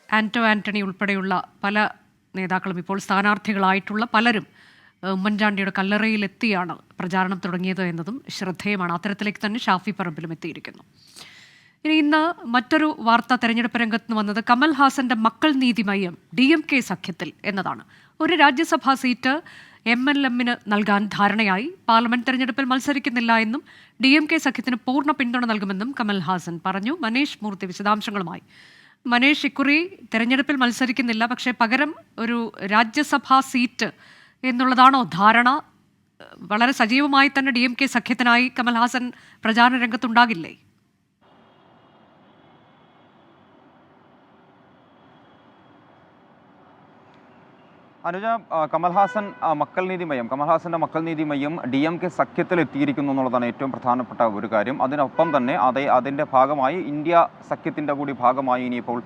ആന്റണി ഉൾപ്പെടെയുള്ള പല നേതാക്കളും, ഇപ്പോൾ സ്ഥാനാർത്ഥികളായിട്ടുള്ള പലരും ഉമ്മൻചാണ്ടിയുടെ കല്ലറയിലെത്തിയാണ് പ്രചാരണം തുടങ്ങിയത് എന്നതും ശ്രദ്ധേയമാണ്. അത്തരത്തിലേക്ക് തന്നെ ഷാഫി പറമ്പിലും എത്തിയിരിക്കുന്നു. ഇന്ന് മറ്റൊരു വാർത്ത തെരഞ്ഞെടുപ്പ് രംഗത്ത് നിന്ന് വന്നത് കമൽ ഹാസന്റെ മക്കൾ നീതി മയ്യം DMK സഖ്യത്തിൽ എന്നതാണ്. ഒരു രാജ്യസഭാ സീറ്റ് MLMന് നൽകാൻ ധാരണയായി. പാർലമെന്റ് തെരഞ്ഞെടുപ്പിൽ മത്സരിക്കുന്നില്ല എന്നും DMK സഖ്യത്തിന് പൂർണ്ണ പിന്തുണ നൽകുമെന്നും കമൽ ഹാസൻ പറഞ്ഞു. മനേഷ് മൂർത്തി വിശദാംശങ്ങളുമായി. മനേഷ്, ഇക്കുറി തെരഞ്ഞെടുപ്പിൽ മത്സരിക്കുന്നില്ല, പക്ഷേ പകരം ഒരു രാജ്യസഭാ സീറ്റ് എന്നുള്ളതാണോ ധാരണ? വളരെ സജീവമായി തന്നെ DMK സഖ്യത്തിനായി കമൽ ഹാസൻ പ്രചാരണ രംഗത്തുണ്ടാകില്ലേ? അനുജ, കമൽഹാസൻ കമൽഹാസന്റെ മക്കൾ നീതി മയ്യം DMK സഖ്യത്തിൽ എത്തിയിരിക്കുന്നു എന്നുള്ളതാണ് ഏറ്റവും പ്രധാനപ്പെട്ട ഒരു കാര്യം. അതിനൊപ്പം തന്നെ അതിൻ്റെ ഭാഗമായി ഇന്ത്യ സഖ്യത്തിൻ്റെ കൂടി ഭാഗമായി ഇനിയിപ്പോൾ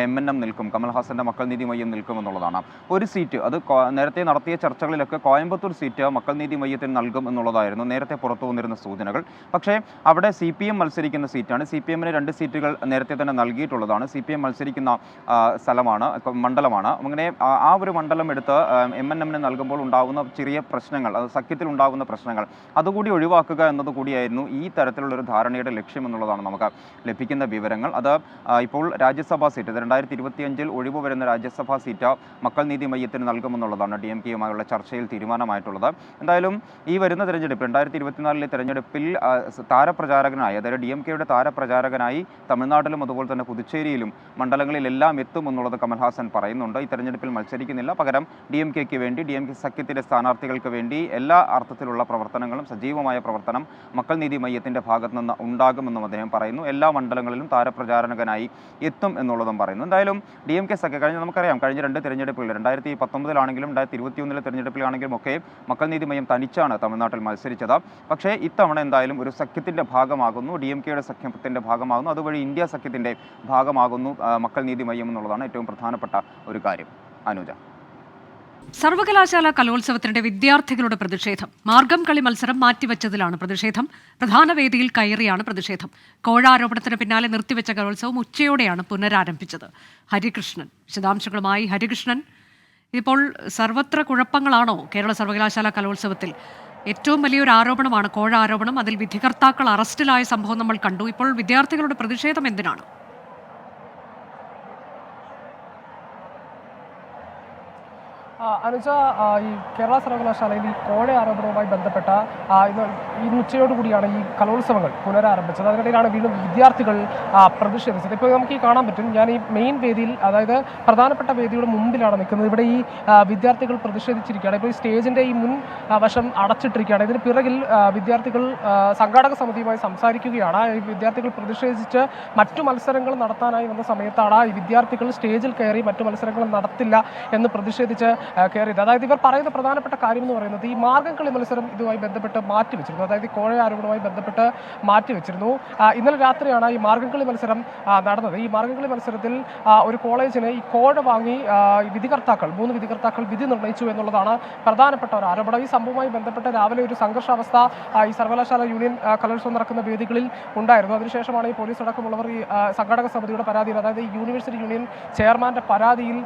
MNM നിൽക്കും, കമൽഹാസന്റെ മക്കൾ നീതി മയ്യം നിൽക്കുമെന്നുള്ളതാണ്. ഒരു സീറ്റ് അത് നേരത്തെ നടത്തിയ ചർച്ചകളിലൊക്കെ കോയമ്പത്തൂർ സീറ്റ് മക്കൾ നീതി മയ്യത്തിന് നൽകും എന്നുള്ളതായിരുന്നു നേരത്തെ പുറത്തു വന്നിരുന്ന സൂചനകൾ. പക്ഷേ അവിടെ CPM മത്സരിക്കുന്ന സീറ്റാണ്. CPMന് 2 സീറ്റുകൾ നേരത്തെ തന്നെ നൽകിയിട്ടുള്ളതാണ്. CPM മത്സരിക്കുന്ന മണ്ഡലമാണ്. അങ്ങനെ ആ ഒരു മണ്ഡലം എടുത്ത് MNMന് നൽകുമ്പോൾ ഉണ്ടാകുന്ന ചെറിയ പ്രശ്നങ്ങൾ, അത് സഖ്യത്തിൽ ഉണ്ടാകുന്ന പ്രശ്നങ്ങൾ അതുകൂടി ഒഴിവാക്കുക എന്നത് കൂടിയായിരുന്നു ഈ തരത്തിലുള്ളൊരു ധാരണയുടെ ലക്ഷ്യം എന്നുള്ളതാണ് നമുക്ക് ലഭിക്കുന്ന വിവരങ്ങൾ. അത് ഇപ്പോൾ രാജ്യസഭാ സീറ്റ് 2025 ഒഴിവ് വരുന്ന രാജ്യസഭാ സീറ്റ് മക്കൾ നീതി മയ്യത്തിന് നൽകുമെന്നുള്ളതാണ് DMKയുമായുള്ള ചർച്ചയിൽ തീരുമാനമായിട്ടുള്ളത്. എന്തായാലും ഈ വരുന്ന തെരഞ്ഞെടുപ്പ് 2024 തെരഞ്ഞെടുപ്പിൽ താരപ്രചാരകനായി, അതായത് DMKയുടെ താരപ്രചാരകനായി തമിഴ്നാട്ടിലും അതുപോലെ തന്നെ പുതുച്ചേരിയിലും മണ്ഡലങ്ങളിലെല്ലാം എത്തുമെന്നുള്ളത് കമൽഹാസൻ പറയുന്നുണ്ട്. ഈ തെരഞ്ഞെടുപ്പിൽ മത്സരിക്കുന്നില്ല, പകരം DMKയ്ക്ക് വേണ്ടി, DMK സഖ്യത്തിൻ്റെ സ്ഥാനാർത്ഥികൾക്ക് വേണ്ടി എല്ലാ അർത്ഥത്തിലുള്ള പ്രവർത്തനങ്ങളും, സജീവമായ പ്രവർത്തനം മക്കൾ നീതി മയ്യത്തിൻ്റെ ഭാഗത്തു നിന്ന് ഉണ്ടാകുമെന്നും അദ്ദേഹം പറയുന്നു. എല്ലാ മണ്ഡലങ്ങളിലും താരപ്രചാരകനായി എത്തും എന്നുള്ളതും പറയുന്നു. എന്തായാലും DMK സഖ്യം നമുക്കറിയാം, കഴിഞ്ഞ 2 തെരഞ്ഞെടുപ്പുകൾ 2019 2021 തെരഞ്ഞെടുപ്പിലാണെങ്കിലും ഒക്കെ മക്കൾ നീതി മയ്യം തനിച്ചാണ് തമിഴ്നാട്ടിൽ മത്സരിച്ചത്. പക്ഷേ ഇത്തവണ എന്തായാലും ഒരു സഖ്യത്തിൻ്റെ ഭാഗമാകുന്നു, DMKയുടെ സഖ്യത്തിൻ്റെ ഭാഗമാകുന്നു. അതുവഴി ഇന്ത്യ സഖ്യത്തിൻ്റെ ഭാഗമാകുന്നു മക്കൾ നീതി മയ്യം എന്നുള്ളതാണ് ഏറ്റവും പ്രധാനപ്പെട്ട ഒരു കാര്യം. അനുജ, സർവകലാശാല കലോത്സവത്തിനിടെ വിദ്യാർത്ഥികളുടെ പ്രതിഷേധം. മാർഗം കളി മത്സരം മാറ്റിവെച്ചതിലാണ് പ്രതിഷേധം. പ്രധാന വേദിയിൽ കയറിയാണ് പ്രതിഷേധം. കോഴ ആരോപണത്തിന് പിന്നാലെ നിർത്തിവെച്ച കലോത്സവം ഉച്ചയോടെയാണ് പുനരാരംഭിച്ചത്. ഹരികൃഷ്ണൻ വിശദാംശങ്ങളുമായി. ഹരികൃഷ്ണൻ, ഇപ്പോൾ സർവത്ര കുഴപ്പങ്ങളാണോ കേരള സർവകലാശാല കലോത്സവത്തിൽ? ഏറ്റവും വലിയൊരു ആരോപണമാണ് കോഴ ആരോപണം. അതിൽ വിധികർത്താക്കൾ അറസ്റ്റിലായ സംഭവം നമ്മൾ കണ്ടു. ഇപ്പോൾ വിദ്യാർത്ഥികളുടെ പ്രതിഷേധം എന്തിനാണ്? അനുജ, ഈ കേരള സർവകലാശാലയിൽ ഈ കോഴ ആരോപണവുമായി ബന്ധപ്പെട്ട ഇന്ന് ഉച്ചയോടുകൂടിയാണ് ഈ കലോത്സവങ്ങൾ പുനരാരംഭിച്ചത്. അതിനിടയിലാണ് വീണ്ടും വിദ്യാർത്ഥികൾ പ്രതിഷേധിച്ചത്. ഇപ്പോൾ നമുക്ക് ഈ കാണാൻ പറ്റും, ഞാൻ ഈ മെയിൻ വേദിയിൽ, അതായത് പ്രധാനപ്പെട്ട വേദിയുടെ മുമ്പിലാണ് നിൽക്കുന്നത്. ഇവിടെ ഈ വിദ്യാർത്ഥികൾ പ്രതിഷേധിച്ചിരിക്കുകയാണ്. ഇപ്പോൾ ഈ സ്റ്റേജിൻ്റെ ഈ മുൻ വശം അടച്ചിട്ടിരിക്കുകയാണ്. ഇതിന് പിറകിൽ വിദ്യാർത്ഥികൾ സംഘാടക സമിതിയുമായി സംസാരിക്കുകയാണ്. ഈ വിദ്യാർത്ഥികൾ പ്രതിഷേധിച്ച് മറ്റു മത്സരങ്ങൾ നടത്താനായി വന്ന സമയത്താണ് ഈ വിദ്യാർത്ഥികൾ സ്റ്റേജിൽ കയറി മറ്റു മത്സരങ്ങൾ നടത്തില്ല എന്ന് പ്രതിഷേധിച്ച് കയറിയത്. അതായത് ഇവർ പറയുന്ന പ്രധാനപ്പെട്ട കാര്യം എന്ന് പറയുന്നത് ഈ മാർഗം കളി മത്സരം ഇതുമായി ബന്ധപ്പെട്ട് മാറ്റിവെച്ചിരുന്നു. അതായത് കോഴ ആരോപണവുമായി ബന്ധപ്പെട്ട് മാറ്റിവെച്ചിരുന്നു. ഇന്നലെ രാത്രിയാണ് ഈ മാർഗം കളി മത്സരം നടന്നത്. ഈ മാർഗം കളി മത്സരത്തിൽ ഒരു കോളേജിന് ഈ കോഴ വാങ്ങി വിധികർത്താക്കൾ 3 വിധികർത്താക്കൾ വിധി നിർണ്ണയിച്ചു എന്നുള്ളതാണ് പ്രധാനപ്പെട്ട ഒരു ആരോപണം. ഈ സംഭവവുമായി ബന്ധപ്പെട്ട് രാവിലെ ഒരു സംഘർഷാവസ്ഥ ഈ സർവകലാശാല യൂണിയൻ കലോത്സവം നടക്കുന്ന വേദികളിൽ ഉണ്ടായിരുന്നു. അതിനുശേഷമാണ് ഈ പോലീസ് അടക്കമുള്ളവർ ഈ സംഘാടക സമിതിയുടെ പരാതിയിൽ, അതായത് ഈ യൂണിവേഴ്സിറ്റി യൂണിയൻ ചെയർമാന്റെ പരാതിയിൽ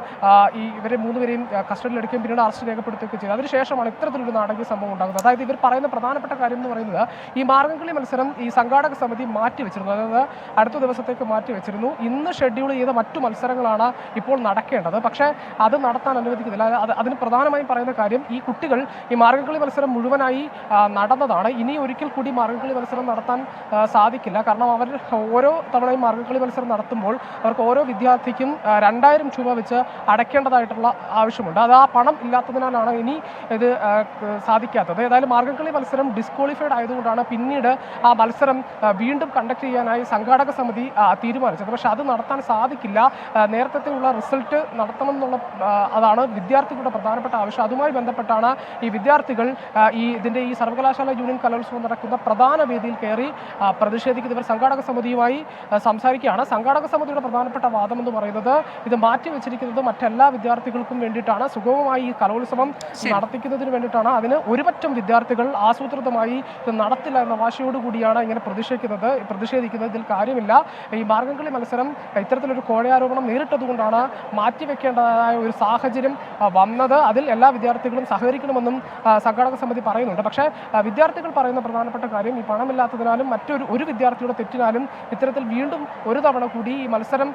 ഇവരെ 3 പേരെയും കസ്റ്റഡിയിലെടുക്കുകയും പിന്നീട് അറസ്റ്റ് രേഖപ്പെടുത്തുകയും ചെയ്തു. അതിനുശേഷമാണ് ഇത്തരത്തിലൊരു നാടകീയ സംഭവം ഉണ്ടാകുന്നത്. അതായത് ഇവർ പറയുന്ന പ്രധാനപ്പെട്ട കാര്യം എന്ന് പറയുന്നത് ഈ മാർഗംകളി മത്സരം ഈ സംഘാടക സമിതി മാറ്റിവെച്ചിരുന്നു. അതായത് അടുത്ത ദിവസത്തേക്ക് മാറ്റിവെച്ചിരുന്നു. ഇന്ന് ഷെഡ്യൂൾ ചെയ്ത മറ്റു മത്സരങ്ങളാണ് ഇപ്പോൾ നടക്കേണ്ടത്. പക്ഷേ അത് നടത്താൻ അനുവദിക്കുന്നില്ല. അതിന് പ്രധാനമായും പറയുന്ന കാര്യം, ഈ കുട്ടികൾ ഈ മാർഗംകളി മത്സരം മുഴുവനായി നടന്നതാണ്. ഇനി ഒരിക്കൽ കൂടി മാർഗംകളി മത്സരം നടത്താൻ സാധിക്കില്ല. കാരണം അവർ ഓരോ തവണയും മാർഗംകളി മത്സരം നടത്തുമ്പോൾ അവർക്ക് ഓരോ വിദ്യാർത്ഥിക്കും 2000 രൂപ വെച്ച് അടയ്ക്കേണ്ടതായിട്ടുള്ള ആവശ്യമുണ്ട്. അത് ആ പണം ഇല്ലാത്തതിനാലാണ് ഇനി ഇത് സാധിക്കാത്തത്. ഏതായാലും മാർഗംകളി മത്സരം ഡിസ്ക്വാളിഫൈഡ് ആയതുകൊണ്ടാണ് പിന്നീട് ആ മത്സരം വീണ്ടും കണ്ടക്ട് ചെയ്യാനായി സംഘാടക സമിതി തീരുമാനിച്ചത്. പക്ഷെ അത് നടത്താൻ സാധിക്കില്ല. നേരത്തെയുള്ള റിസൾട്ട് നടത്തണമെന്നുള്ള അതാണ് വിദ്യാർത്ഥികളുടെ പ്രധാനപ്പെട്ട ആവശ്യം. അതുമായി ബന്ധപ്പെട്ടാണ് ഈ വിദ്യാർത്ഥികൾ ഇതിൻ്റെ ഈ സർവകലാശാല യൂണിയൻ കലോത്സവം നടക്കുന്ന പ്രധാന വേദിയിൽ കയറി പ്രതിഷേധിക്കുന്നത്. ഇവർ സംഘാടക സമിതിയുമായി സംസാരിക്കുകയാണ്. സംഘാടക സമിതിയുടെ പ്രധാനപ്പെട്ട വാദം എന്ന് പറയുന്നത് ഇത് മാറ്റിവെച്ചിരിക്കുന്നത് മറ്റെല്ലാ വിദ്യാർത്ഥികൾക്കും വേണ്ടിയിട്ടാണ്, സുഗമ സുഗമമായി ഈ കലോത്സവം നടത്തിക്കുന്നതിന് വേണ്ടിയിട്ടാണ്. അതിന് ഒരുപറ്റം വിദ്യാർത്ഥികൾ ആസൂത്രിതമായി ഇത് നടത്തില്ല എന്ന വാശിയോടുകൂടിയാണ് ഇങ്ങനെ പ്രതിഷേധിക്കുന്നത്. ഇതിൽ കാര്യമില്ല. ഈ മാർഗംകളി മത്സരം ഇത്തരത്തിലൊരു കോഴയാരോപണം നേരിട്ടതുകൊണ്ടാണ് മാറ്റിവെക്കേണ്ടതായ ഒരു സാഹചര്യം വന്നത്. അതിൽ എല്ലാ വിദ്യാർത്ഥികളും സഹകരിക്കണമെന്നും സംഘാടക സമിതി പറയുന്നുണ്ട്. പക്ഷേ വിദ്യാർത്ഥികൾ പറയുന്ന പ്രധാനപ്പെട്ട കാര്യം ഈ പണമില്ലാത്തതിനാലും ഒരു വിദ്യാർത്ഥിയുടെ തെറ്റിനാലും ഇത്തരത്തിൽ വീണ്ടും ഒരു തവണ കൂടി ഈ മത്സരം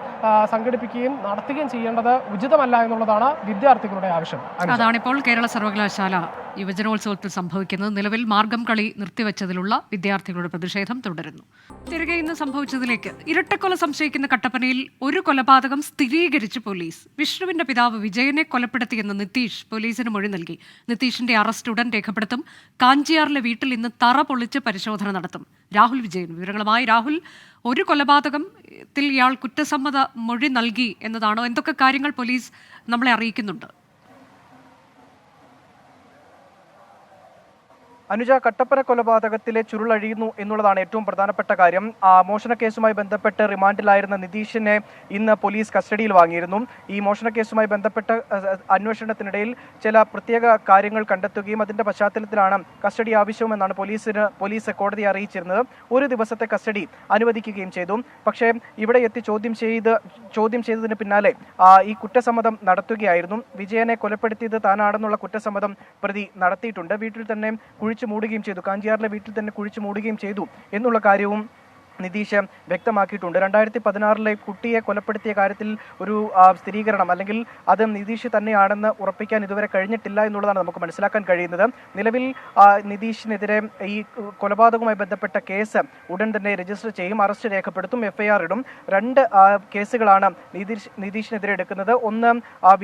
സംഘടിപ്പിക്കുകയും നടത്തുകയും ചെയ്യേണ്ടത് ഉചിതമല്ല എന്നുള്ളതാണ് വിദ്യാർത്ഥികളുടെ ആവശ്യം. അതാണിപ്പോൾ കേരള സർവകലാശാല യുവജനോത്സവത്തിൽ സംഭവിക്കുന്നത്. നിലവിൽ മാർഗം കളി നിർത്തിവെച്ചതിലുള്ള വിദ്യാർത്ഥികളുടെ പ്രതിഷേധം തുടരുന്നു. തിരികെ ഇന്ന് സംഭവിച്ചതിലേക്ക്. ഇരട്ടക്കൊല സംശയിക്കുന്ന കട്ടപ്പനയിൽ ഒരു കൊലപാതകം സ്ഥിരീകരിച്ച് പോലീസ്. വിഷ്ണുവിന്റെ പിതാവ് വിജയനെ കൊലപ്പെടുത്തിയെന്ന് നിതീഷ് പോലീസിന് മൊഴി നൽകി. നിതീഷിന്റെ അറസ്റ്റ് ഉടൻ രേഖപ്പെടുത്തും. കാഞ്ചിയാറിലെ വീട്ടിൽ ഇന്ന് തറ പൊളിച്ച് പരിശോധന നടത്തും. രാഹുൽ വിജയൻ വിവരങ്ങളുമായി. രാഹുൽ, ഒരു കൊലപാതകത്തിൽ ഇയാൾ കുറ്റസമ്മത മൊഴി നൽകി എന്നതാണോ? എന്തൊക്കെ കാര്യങ്ങൾ പോലീസ് നമ്മളെ അറിയിക്കുന്നുണ്ട്? അനുജ, കട്ടപ്പന കൊലപാതകത്തിലെ ചുരുളഴിയുന്നു എന്നുള്ളതാണ് ഏറ്റവും പ്രധാനപ്പെട്ട കാര്യം. മോഷണക്കേസുമായി ബന്ധപ്പെട്ട് റിമാൻഡിലായിരുന്ന നിതീഷിനെ ഇന്ന് പോലീസ് കസ്റ്റഡിയിൽ വാങ്ങിയിരുന്നു. ഈ മോഷണക്കേസുമായി ബന്ധപ്പെട്ട അന്വേഷണത്തിനിടയിൽ ചില പ്രത്യേക കാര്യങ്ങൾ കണ്ടെത്തുകയും അതിന്റെ പശ്ചാത്തലത്തിലാണ് കസ്റ്റഡി ആവശ്യമെന്നാണ് പോലീസ് കോടതിയെ അറിയിച്ചിരുന്നത്. ഒരു ദിവസത്തെ കസ്റ്റഡി അനുവദിക്കുകയും ചെയ്തു. പക്ഷേ ഇവിടെ എത്തി ചോദ്യം ചെയ്തതിന് പിന്നാലെ ഈ കുറ്റസമ്മതം നടത്തുകയായിരുന്നു. വിജയനെ കൊലപ്പെടുത്തിയത് താനാണെന്നുള്ള കുറ്റസമ്മതം പ്രതി നടത്തിയിട്ടുണ്ട്. വീട്ടിൽ തന്നെ മൂടുകയും ചെയ്തു. കാഞ്ചിയാറിലെ വീട്ടിൽ തന്നെ കുഴിച്ചു മൂടുകയും ചെയ്തു എന്നുള്ള കാര്യവും നിതീഷ് വ്യക്തമാക്കിയിട്ടുണ്ട്. 2016 കുട്ടിയെ കൊലപ്പെടുത്തിയ കാര്യത്തിൽ ഒരു സ്ഥിരീകരണം അല്ലെങ്കിൽ അത് നിതീഷ് തന്നെയാണെന്ന് ഉറപ്പിക്കാൻ ഇതുവരെ കഴിഞ്ഞിട്ടില്ല എന്നുള്ളതാണ് നമുക്ക് മനസ്സിലാക്കാൻ കഴിയുന്നത്. നിലവിൽ നിതീഷിനെതിരെ ഈ കൊലപാതകവുമായി ബന്ധപ്പെട്ട കേസ് ഉടൻ തന്നെ രജിസ്റ്റർ ചെയ്യും, അറസ്റ്റ് രേഖപ്പെടുത്തും, FIR ഇടും. 2 കേസുകളാണ് നിതീഷിനെതിരെ എടുക്കുന്നത്. ഒന്ന്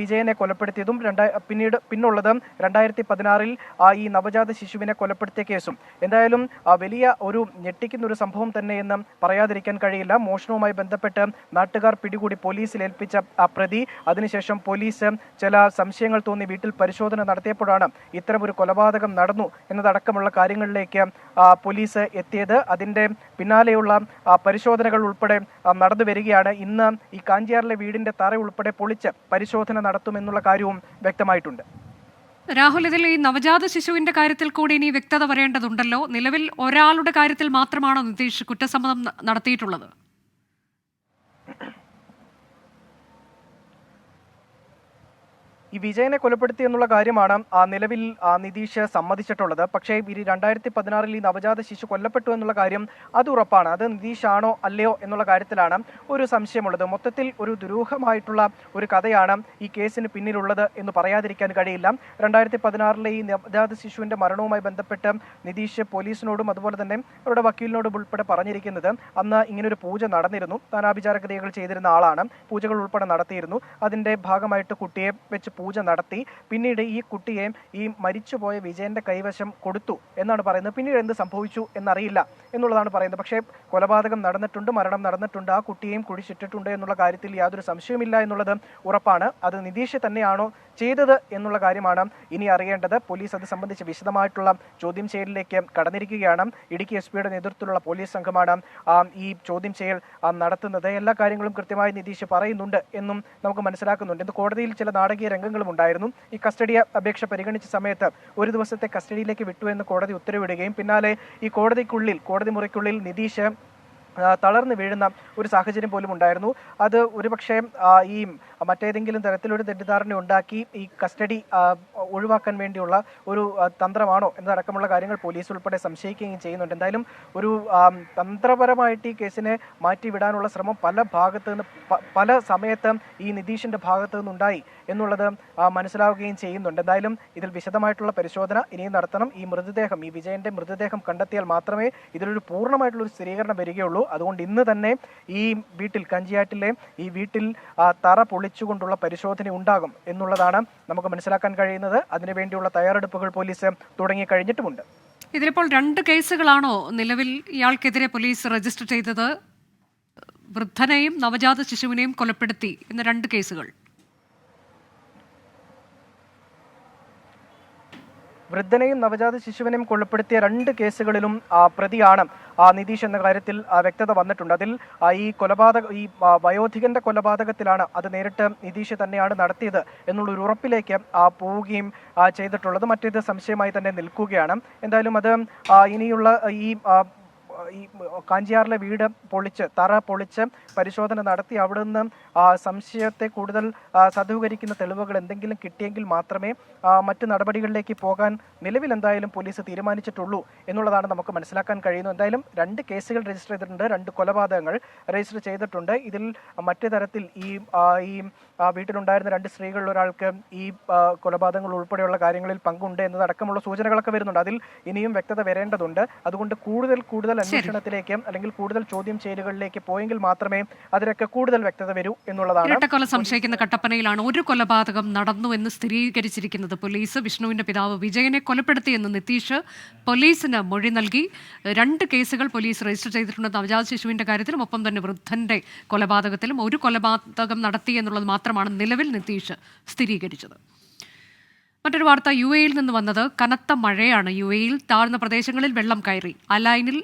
വിജയനെ കൊലപ്പെടുത്തിയതും പിന്നുള്ളത് 2016 ഈ നവജാത ശിശുവിനെ കൊലപ്പെടുത്തിയ കേസും. എന്തായാലും വലിയ ഒരു ഞെട്ടിക്കുന്ന ഒരു സംഭവം തന്നെയെന്ന് പറയാതിരിക്കാൻ കഴിയില്ല. മോഷണവുമായി ബന്ധപ്പെട്ട് നാട്ടുകാർ പിടികൂടി പോലീസിൽ ഏൽപ്പിച്ച പ്രതി, അതിനുശേഷം പോലീസ് ചില സംശയങ്ങൾ തോന്നി വീട്ടിൽ പരിശോധന നടത്തിയപ്പോഴാണ് ഇത്തരമൊരു കൊലപാതകം നടന്നു എന്നതടക്കമുള്ള കാര്യങ്ങളിലേക്ക് പോലീസ് എത്തിയത്. അതിന്റെ പിന്നാലെയുള്ള പരിശോധനകൾ ഉൾപ്പെടെ നടന്നു വരികയാണ്. ഇന്ന് ഈ കാഞ്ചിയാറിലെ വീടിന്റെ തറ ഉൾപ്പെടെ പൊളിച്ച് പരിശോധന നടത്തുമെന്നുള്ള കാര്യവും വ്യക്തമായിട്ടുണ്ട്. രാഹുൽ, ഇതിൽ ഈ നവജാത ശിശുവിന്റെ കാര്യത്തിൽ കൂടി ഇനി വ്യക്തത വരേണ്ടതുണ്ടല്ലോ. നിലവിൽ ഒരാളുടെ കാര്യത്തിൽ മാത്രമാണോ നിതീഷ് കുറ്റസമ്മതം നടത്തിയിട്ടുള്ളത്? ഈ വിജയനെ കൊലപ്പെടുത്തി എന്നുള്ള കാര്യമാണ് നിലവിൽ നിതീഷ് സമ്മതിച്ചിട്ടുള്ളത്. പക്ഷേ 2016 ഈ നവജാത ശിശു കൊല്ലപ്പെട്ടു എന്നുള്ള കാര്യം അത് ഉറപ്പാണ്. അത് നിതീഷ് ആണോ അല്ലയോ എന്നുള്ള കാര്യത്തിലാണ് ഒരു സംശയമുള്ളത്. മൊത്തത്തിൽ ഒരു ദുരൂഹമായിട്ടുള്ള ഒരു കഥയാണ് ഈ കേസിന് പിന്നിലുള്ളത് എന്ന് പറയാതിരിക്കാൻ കഴിയില്ല. 2016 ഈ നവജാത ശിശുവിന്റെ മരണവുമായി ബന്ധപ്പെട്ട് നിതീഷ് പോലീസിനോടും അതുപോലെ തന്നെ അവരുടെ വക്കീലിനോടും ഉൾപ്പെടെ പറഞ്ഞിരിക്കുന്നത് അന്ന് ഇങ്ങനൊരു പൂജ നടന്നിരുന്നു. താനാഭിചാര ക്രിയകൾ ചെയ്തിരുന്ന ആളാണ്. പൂജകൾ ഉൾപ്പെടെ നടത്തിയിരുന്നു. അതിന്റെ ഭാഗമായിട്ട് കുട്ടിയെ വെച്ച് പൂജ നടത്തി. പിന്നീട് ഈ കുട്ടിയെ ഈ മരിച്ചുപോയ വിജയന്റെ കൈവശം കൊടുത്തു എന്നാണ് പറയുന്നത്. പിന്നീട് എന്ത് സംഭവിച്ചു എന്നറിയില്ല എന്നുള്ളതാണ് പറയുന്നത്. പക്ഷേ കൊലപാതകം നടന്നിട്ടുണ്ട്, മരണം നടന്നിട്ടുണ്ട്, ആ കുട്ടിയെയും കുഴിച്ചിട്ടിട്ടുണ്ട് എന്നുള്ള കാര്യത്തിൽ യാതൊരു സംശയവുമില്ല എന്നുള്ളത് ഉറപ്പാണ്. അത് നിതീഷ് തന്നെയാണോ ചെയ്തത് എന്നുള്ള കാര്യമാണ് ഇനി അറിയേണ്ടത്. പോലീസ് അത് സംബന്ധിച്ച് വിശദമായിട്ടുള്ള ചോദ്യം ചെയ്യലിലേക്ക് കടന്നിരിക്കുകയാണ്. ഇടുക്കി SP നേതൃത്വത്തിലുള്ള പോലീസ് സംഘമാണ് ഈ ചോദ്യം ചെയ്യൽ നടത്തുന്നത്. എല്ലാ കാര്യങ്ങളും കൃത്യമായി നിതീഷ് പറയുന്നുണ്ട് എന്നും നമുക്ക് മനസ്സിലാക്കുന്നുണ്ട്. ഇത് കോടതിയിൽ ചില നാടകീയ രംഗങ്ങളും ഉണ്ടായിരുന്നു. ഈ കസ്റ്റഡി അപേക്ഷ പരിഗണിച്ച സമയത്ത് ഒരു ദിവസത്തെ കസ്റ്റഡിയിലേക്ക് വിട്ടു എന്ന് കോടതി ഉത്തരവിടുകയും പിന്നാലെ ഈ കോടതി മുറിക്കുള്ളിൽ നിതീഷ് തളർന്നു വീഴുന്ന ഒരു സാഹചര്യം പോലും ഉണ്ടായിരുന്നു. അത് ഒരുപക്ഷെ ഈ മറ്റേതെങ്കിലും തരത്തിലൊരു തെറ്റിദ്ധാരണ ഉണ്ടാക്കി ഈ കസ്റ്റഡി ഒഴിവാക്കാൻ വേണ്ടിയുള്ള ഒരു തന്ത്രമാണോ എന്നതടക്കമുള്ള കാര്യങ്ങൾ പോലീസ് ഉൾപ്പെടെ സംശയിക്കുകയും ചെയ്യുന്നുണ്ട്. എന്തായാലും ഒരു തന്ത്രപരമായിട്ട് ഈ കേസിനെ മാറ്റിവിടാനുള്ള ശ്രമം പല സമയത്തും ഈ നിതീഷിന്റെ ഭാഗത്തു നിന്നുണ്ടായി എന്നുള്ളത് മനസ്സിലാവുകയും ചെയ്യുന്നുണ്ട്. എന്തായാലും ഇതിൽ വിശദമായിട്ടുള്ള പരിശോധന ഇനിയും നടത്തണം. ഈ വിജയന്റെ മൃതദേഹം കണ്ടെത്തിയാൽ മാത്രമേ ഇതിലൊരു പൂർണ്ണമായിട്ടുള്ള ഒരു സ്ഥിരീകരണം വരികയുള്ളൂ. അതുകൊണ്ട് ഇന്ന് തന്നെ ഈ വീട്ടിൽ, കഞ്ചിയാറ്റിലെ ഈ വീട്ടിൽ തറ പൊളിച്ചുകൊണ്ടുള്ള പരിശോധന ഉണ്ടാകും എന്നുള്ളതാണ് നമുക്ക് മനസ്സിലാക്കാൻ കഴിയുന്നത്. അതിനുവേണ്ടിയുള്ള തയ്യാറെടുപ്പുകൾ പോലീസ് തുടങ്ങി കഴിഞ്ഞിട്ടുമുണ്ട്. ഇതിലിപ്പോൾ 2 കേസുകളാണോ നിലവിൽ ഇയാൾക്കെതിരെ പോലീസ് രജിസ്റ്റർ ചെയ്തത്? വൃദ്ധനെയും നവജാത ശിശുവിനെയും കൊലപ്പെടുത്തി എന്ന 2 കേസുകൾ. വൃദ്ധനെയും നവജാത ശിശുവിനെയും കൊലപ്പെടുത്തിയ 2 കേസുകളിലും പ്രതിയാണ് നിതീഷ് എന്ന കാര്യത്തിൽ വ്യക്തത വന്നിട്ടുണ്ട്. അതിൽ ഈ വയോധികന്റെ കൊലപാതകത്തിലാണ് അത് നേരിട്ട് നിതീഷ് തന്നെയാണ് നടത്തിയത് എന്നുള്ളൊരു ഉറപ്പിലേക്ക് പോവുകയും ചെയ്തിട്ടുള്ളത്. മറ്റേത് സംശയമായി തന്നെ നിൽക്കുകയാണ്. എന്തായാലും അത് ഇനിയുള്ള ഈ കാഞ്ചിയാറിലെ വീട് തറ പൊളിച്ച് പരിശോധന നടത്തി അവിടെ നിന്ന് സംശയത്തെ കൂടുതൽ സാധൂകരിക്കുന്ന തെളിവുകൾ എന്തെങ്കിലും കിട്ടിയെങ്കിൽ മാത്രമേ മറ്റു നടപടികളിലേക്ക് പോകാൻ നിലവിൽ എന്തായാലും പോലീസ് തീരുമാനിച്ചിട്ടുള്ളൂ എന്നുള്ളതാണ് നമുക്ക് മനസ്സിലാക്കാൻ കഴിയുന്നത്. എന്തായാലും 2 കേസുകൾ രജിസ്റ്റർ ചെയ്തിട്ടുണ്ട്, 2 കൊലപാതകങ്ങൾ രജിസ്റ്റർ ചെയ്തിട്ടുണ്ട്. ഇതിൽ മറ്റു തരത്തിൽ ഈ വീട്ടിലുണ്ടായിരുന്ന 2 സ്ത്രീകളിൽ ഒരാൾക്ക് ഈ കൊലപാതകങ്ങൾ ഉൾപ്പെടെയുള്ള കാര്യങ്ങളിൽ പങ്കുണ്ട് എന്നതടക്കമുള്ള സൂചനകളൊക്കെ വരുന്നുണ്ട്. അതിൽ ഇനിയും വ്യക്തത വരേണ്ടതുണ്ട്. അതുകൊണ്ട് കൂടുതൽ അന്വേഷണത്തിലേക്ക് അല്ലെങ്കിൽ കൂടുതൽ ചോദ്യം ചെയ്യലുകളിലേക്ക് പോയെങ്കിൽ മാത്രമേ അതിലൊക്കെ കൂടുതൽ വ്യക്തത വരൂ എന്നുള്ളതാണ്. ഇരട്ടക്കൊല സംശയിക്കുന്ന കട്ടപ്പനയിലാണ് ഒരു കൊലപാതകം നടന്നു എന്ന് സ്ഥിരീകരിച്ചിരിക്കുന്നത് പോലീസ്. വിഷ്ണുവിന്റെ പിതാവ് വിജയനെ കൊലപ്പെടുത്തിയെന്ന് നിതീഷ് പോലീസിന് മൊഴി നൽകി. 2 കേസുകൾ പോലീസ് രജിസ്റ്റർ ചെയ്തിട്ടുണ്ട് നവജാത ശിശുവിന്റെ കാര്യത്തിലും ഒപ്പം തന്നെ വൃദ്ധന്റെ കൊലപാതകത്തിലും. ഒരു കൊലപാതകം നടത്തി എന്നുള്ളത് മാത്രമാണ് നിലവിൽ നിതീഷ് സ്ഥിരീകരിച്ചത്. മറ്റൊരു വാർത്ത UAE-യിൽ നിന്ന് വന്നത്. കനത്ത മഴയാണ് UAE-യിൽ. താഴ്ന്ന പ്രദേശങ്ങളിൽ വെള്ളം കയറി. അലൈനിൽ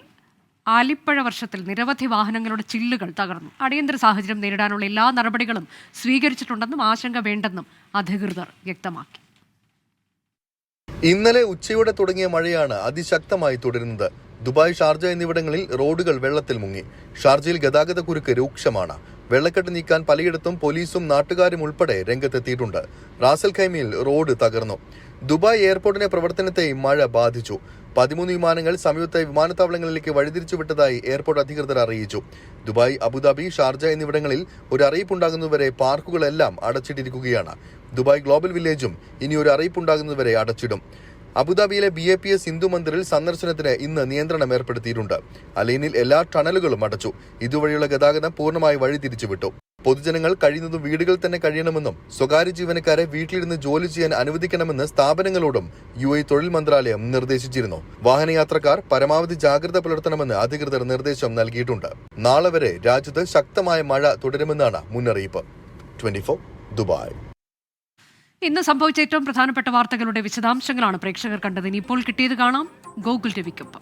ആലിപ്പഴ വർഷത്തിൽ നിരവധി വാഹനങ്ങളുടെ ചില്ലുകൾ തകർന്നു. അടിയന്തര സാഹചര്യം നേരിടാനുള്ള എല്ലാ നടപടികളും സ്വീകരിച്ചിട്ടുണ്ടെന്നും ആശങ്ക വേണ്ടെന്നും അധികൃതർ വ്യക്തമാക്കി. ഇന്നലെ ഉച്ചയോടെ തുടങ്ങിയ മഴയാണ് അതിശക്തമായി തുടരുന്നത്. ദുബായ്, ഷാർജ എന്നിവിടങ്ങളിൽ റോഡുകൾ വെള്ളത്തിൽ മുങ്ങി. ഷാർജയിൽ ഗതാഗത കുരുക്ക് രൂക്ഷമാണ്. വെള്ളക്കെട്ട് നീക്കാൻ പലയിടത്തും പോലീസും നാട്ടുകാരും ഉൾപ്പെടെ രംഗത്തെത്തിയിട്ടുണ്ട്. റാസൽ ഖൈമയിൽ റോഡ് തകർന്നു. ദുബായ് എയർപോർട്ടിന്റെ പ്രവർത്തനത്തെയും മഴ ബാധിച്ചു. 13 വിമാനങ്ങൾ സമീപത്തെ വിമാനത്താവളങ്ങളിലേക്ക് വഴിതിരിച്ചു വിട്ടതായി എയർപോർട്ട് അധികൃതർ അറിയിച്ചു. ദുബായ്, അബുദാബി, ഷാർജ എന്നിവിടങ്ങളിൽ ഒരു അറിയിപ്പുണ്ടാകുന്നതുവരെ പാർക്കുകളെല്ലാം അടച്ചിട്ടിരിക്കുകയാണ്. ദുബായ് ഗ്ലോബൽ വില്ലേജും ഇനി ഒരു അറിയിപ്പുണ്ടാകുന്നതുവരെ അടച്ചിടും. അബുദാബിയിലെ BAPS ഹിന്ദു മന്ദിറിൽ സന്ദർശനത്തിന് ഇന്ന് നിയന്ത്രണം ഏർപ്പെടുത്തിയിട്ടുണ്ട്. അലൈനിൽ എല്ലാ ടണലുകളും അടച്ചു. ഇതുവഴിയുള്ള ഗതാഗതം പൂർണ്ണമായി വഴിതിരിച്ചുവിട്ടു. പൊതുജനങ്ങൾ കഴിയുന്നതും വീടുകളിൽ തന്നെ കഴിയണമെന്നും സ്വകാര്യ ജീവനക്കാരെ വീട്ടിലിരുന്ന് ജോലി ചെയ്യാൻ അനുവദിക്കണമെന്ന് സ്ഥാപനങ്ങളോടും UAE തൊഴിൽ മന്ത്രാലയം നിർദ്ദേശിച്ചിരുന്നു. വാഹനയാത്രക്കാർ പരമാവധി ജാഗ്രത പുലർത്തണമെന്ന് അധികൃതർ നിർദ്ദേശം നൽകിയിട്ടുണ്ട്. നാളെ വരെ രാജ്യത്ത് ശക്തമായ മഴ തുടരുമെന്നാണ് മുന്നറിയിപ്പ്. 24 ദുബായ്. ഇന്ന് സംഭവിച്ച ഏറ്റവും പ്രധാനപ്പെട്ട വാർത്തകളുടെ വിശദാംശങ്ങളാണ് പ്രേക്ഷകർ കണ്ടത്. ഇനി ഇപ്പോൾ കിട്ടിയത് കാണാം. ഗൂഗിൾ ടിവിക്കൊപ്പം.